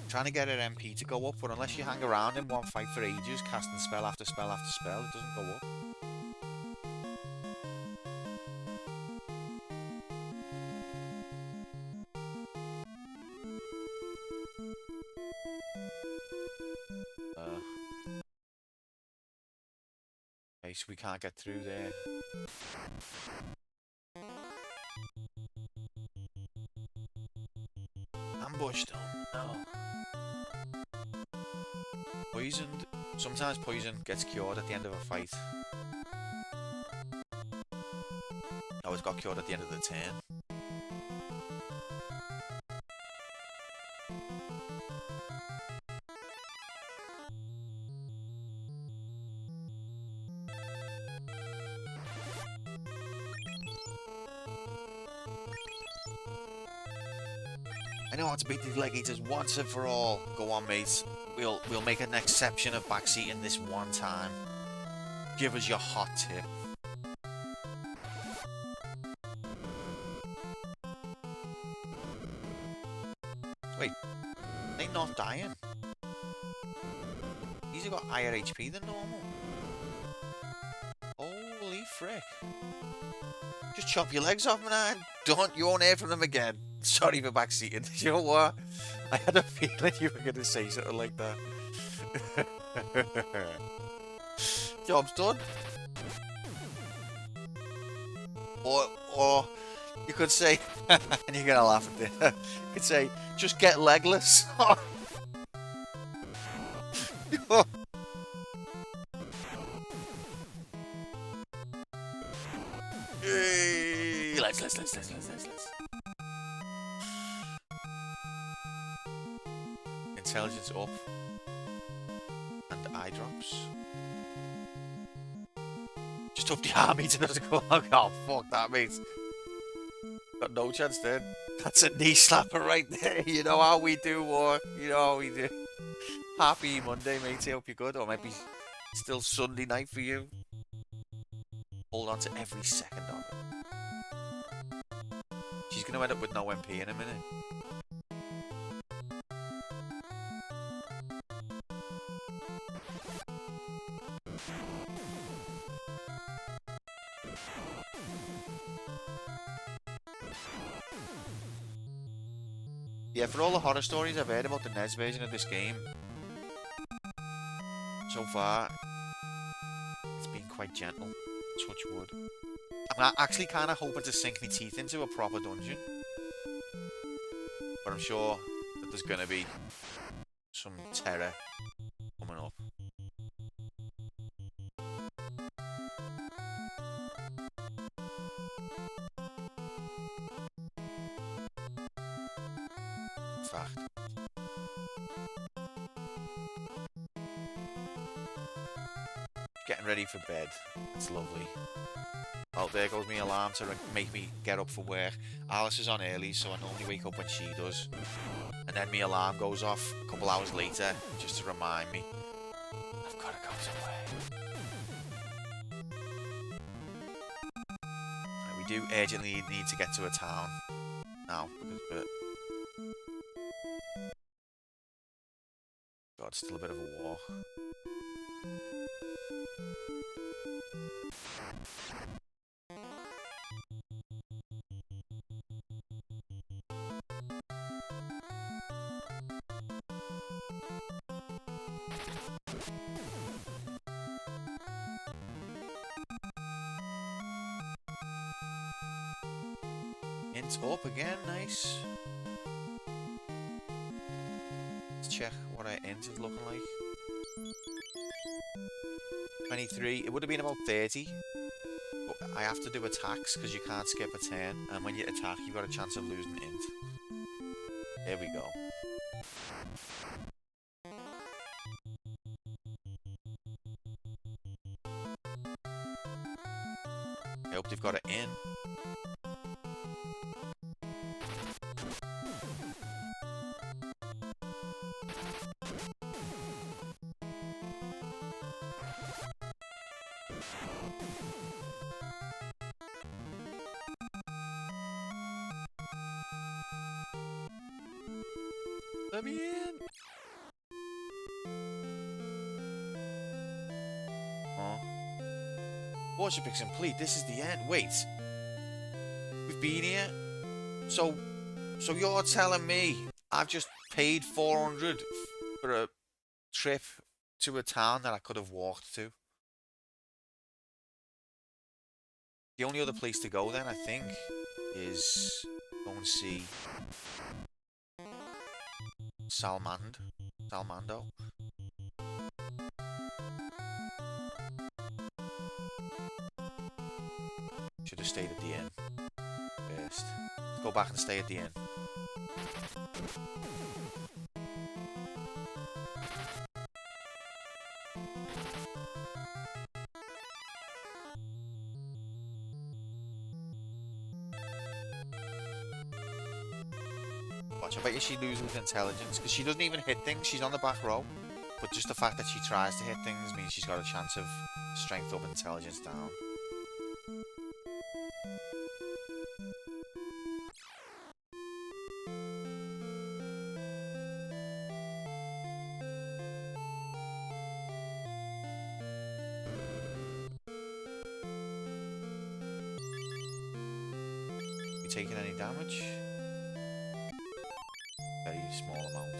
Trying to get an MP to go up, but unless you hang around in one fight for ages, casting spell after spell after spell, it doesn't go up. Okay, so we can't get through there. Ambushed him. No. Poisoned. Sometimes poison gets cured at the end of a fight. Oh, it's got cured at the end of the turn. I know how to beat these leg eaters once and for all. Go on, mate. We'll make an exception of backseating this one time. Give us your hot tip. Wait, they not dying? These have got higher HP than normal. Holy frick. Just chop your legs off, man. You won't hear from them again. Sorry for backseating. You know what? I had a feeling you were going to say something like that. Job's done. Or you could say, and you're gonna laugh at this. You could say, just get legless. Yay! Let's. Intelligence up. And eye drops. Just up the army to not go. Oh, fuck that, mate. Got no chance then. That's a knee slapper right there. You know how we do, war. You know how we do. Happy Monday, mate. I hope you're good. Or maybe still Sunday night for you. Hold on to every second of it. She's going to end up with no MP in a minute. Yeah, for all the horror stories I've heard about the NES version of this game, so far, it's been quite gentle. Touch wood. I'm actually kind of hoping to sink my teeth into a proper dungeon. But I'm sure that there's going to be some terror coming up. Fact. Getting ready for bed. It's lovely. Oh, there goes my alarm to make me get up for work. Alice is on early, so I normally wake up when she does. And then my alarm goes off a couple hours later, just to remind me. I've got to go somewhere. We do urgently need to get to a town now, because God, it's still a bit of a walk. Int up again, nice. Let's check what our int is looking like. 23, it would have been about 30. But I have to do attacks because you can't skip a turn. And when you attack, you've got a chance of losing int. There we go. I hope they've got it in. Let me in! Oh. Worship is complete. This is the end. Wait. We've been here? So you're telling me I've just paid 400 for a trip to a town that I could have walked to? The only other place to go then, I think, is go and see Salmando. Should have stayed at the inn first. Let's go back and stay at the inn. Watch, I bet you she loses intelligence, because she doesn't even hit things, she's on the back row. But just the fact that she tries to hit things means she's got a chance of strength up, intelligence down. You taking any damage? Very small amount.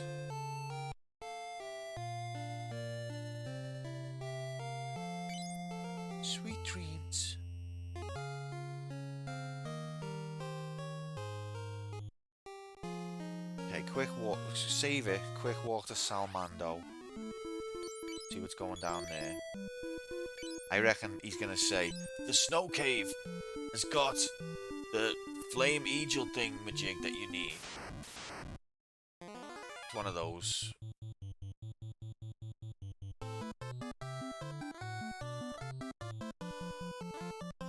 Sweet dreams. quick walk. Save it. Quick walk to Salmando. See what's going down there. I reckon he's gonna say The snow cave has got the flame eagle thing majig that you need. it's one of those.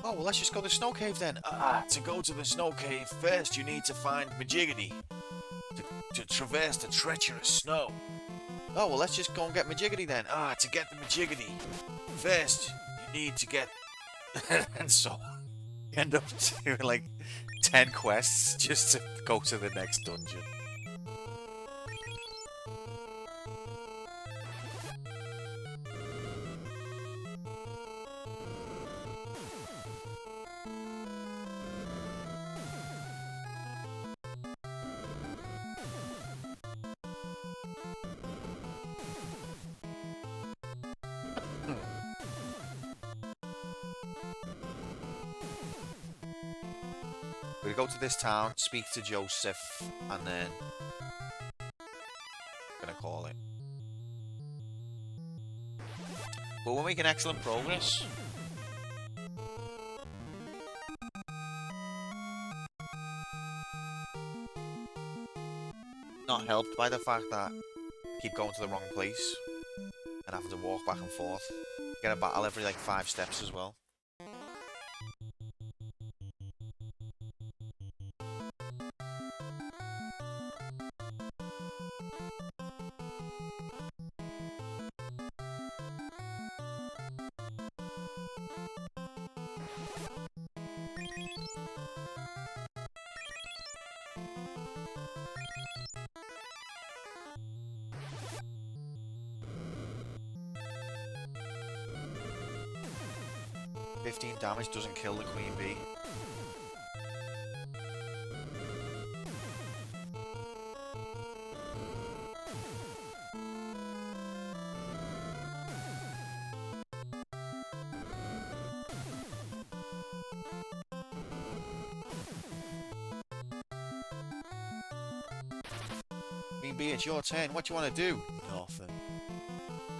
Oh well, let's just go to the snow cave then. To go to the snow cave, first you need to find Majigity. To traverse the treacherous snow. Oh well, let's just go and get Majigity then. To get the Majigity, first you need to get... And so you end up doing like 10 quests just to go to the next dungeon. We go to this town, speak to Joseph, and then I'm gonna call it. But we're making excellent progress. Not helped by the fact that I keep going to the wrong place and having to walk back and forth. Get a battle every like 5 steps as well. Damage doesn't kill the queen bee. Queen bee, it's your turn. What do you want to do? Nothing.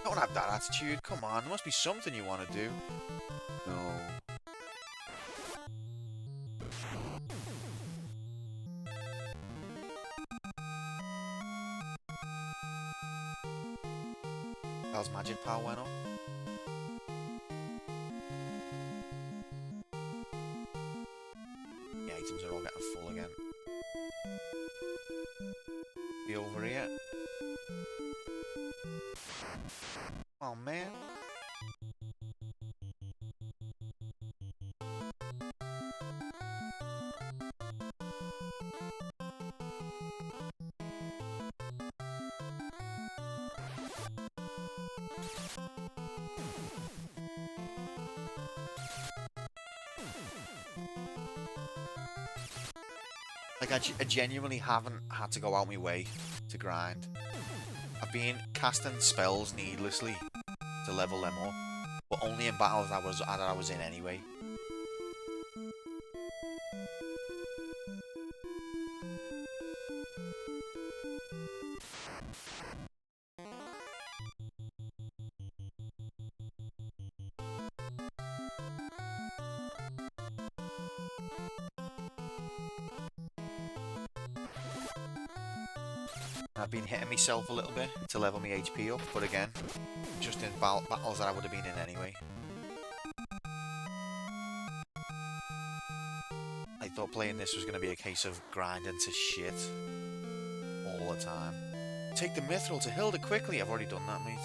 Don't have that attitude. Come on, there must be something you want to do. No. Al's magic power went up. The items are all getting full again. Be over here. Oh man. Like, I genuinely haven't had to go out my way to grind. I've been casting spells needlessly to level them up, but only in battles that I was in anyway. I've been hitting myself a little bit to level my HP up, but again, just in battles that I would have been in anyway. I thought playing this was going to be a case of grinding to shit all the time. Take the mithril to Hilda quickly. I've already done that, mate.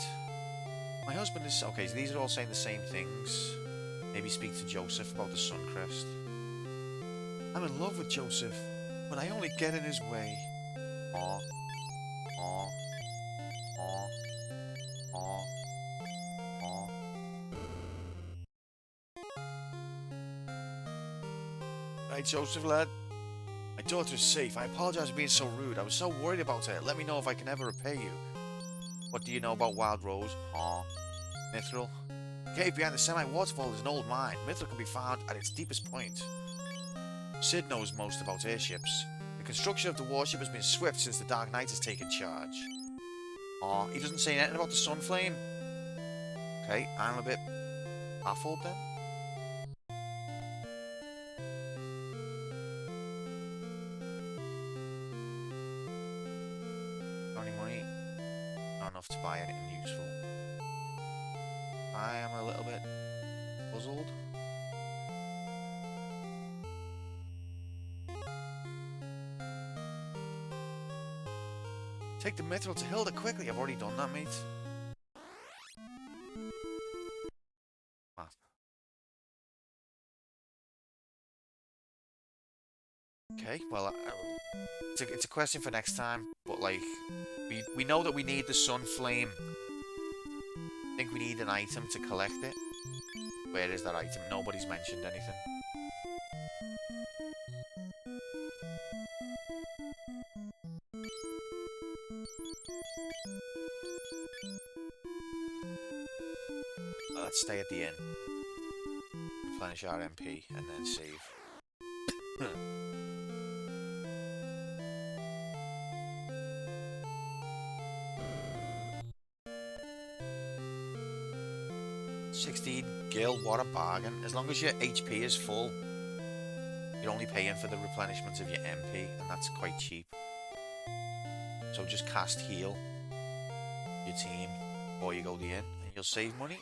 My husband is... Okay, so these are all saying the same things. Maybe speak to Joseph about the Suncrest. I'm in love with Joseph, but I only get in his way. Aww. Aww. Aww. Aww. Aww. Right, Joseph, lad. My daughter's safe. I apologize for being so rude. I was so worried about her. Let me know if I can ever repay you. What do you know about Wild Rose? Aww. Mithril? The cave behind the semi-waterfall is an old mine. Mithril can be found at its deepest point. Sid knows most about airships. The construction of the warship has been swift since the Dark Knight has taken charge. Oh, he doesn't say anything about the Sunflame. Okay, I'm a bit baffled then. Got any money? Not enough to buy anything useful. I am a little bit puzzled. Take the mithril to Hilda quickly. I've already done that, mate. Okay, well, it's a question for next time. But like, we know that we need the sun flame. I think we need an item to collect it. Where is that item? Nobody's mentioned anything. Well, let's stay at the inn. Replenish our MP and then save. $16 gil, what a bargain. As long as your HP is full, you're only paying for the replenishment of your MP, and that's quite cheap. So just cast heal your team before you go to the inn, and you'll save money.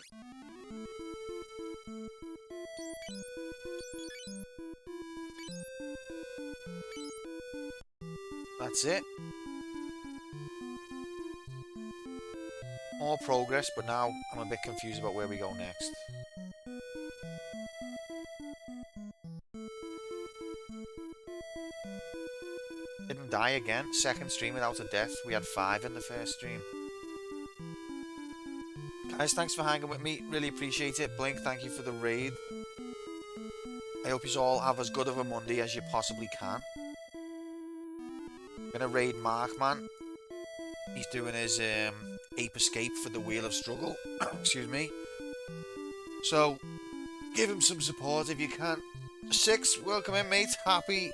That's it. More progress, but now I'm a bit confused about where we go next. Didn't die again. Second stream without a death. We had 5 in the first stream. Guys, thanks for hanging with me. Really appreciate it. Blink, thank you for the raid. I hope you all have as good of a Monday as you possibly can. Gonna raid Markman. He's doing his ape escape for the Wheel of Struggle. Excuse me. So, give him some support if you can. 6, welcome in, mate. Happy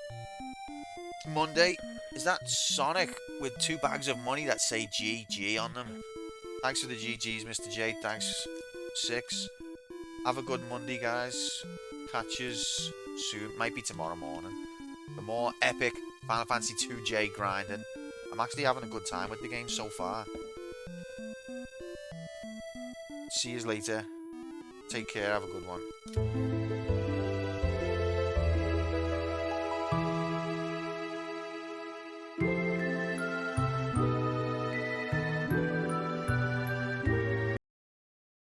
Monday. Is that Sonic with 2 bags of money that say GG on them? Thanks for the GGs, Mr. J. Thanks, 6. Have a good Monday, guys. Catch us soon. Might be tomorrow morning. For more epic Final Fantasy 2J grinding. I'm actually having a good time with the game so far. See you later. Take care. Have a good one.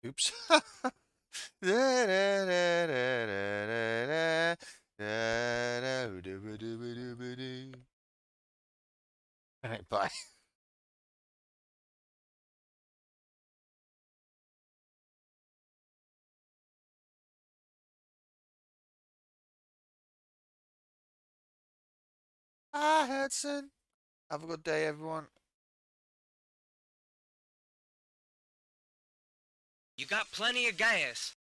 Oops. Alright, bye. Bye, Hudson. Have a good day, everyone. You got plenty of gas.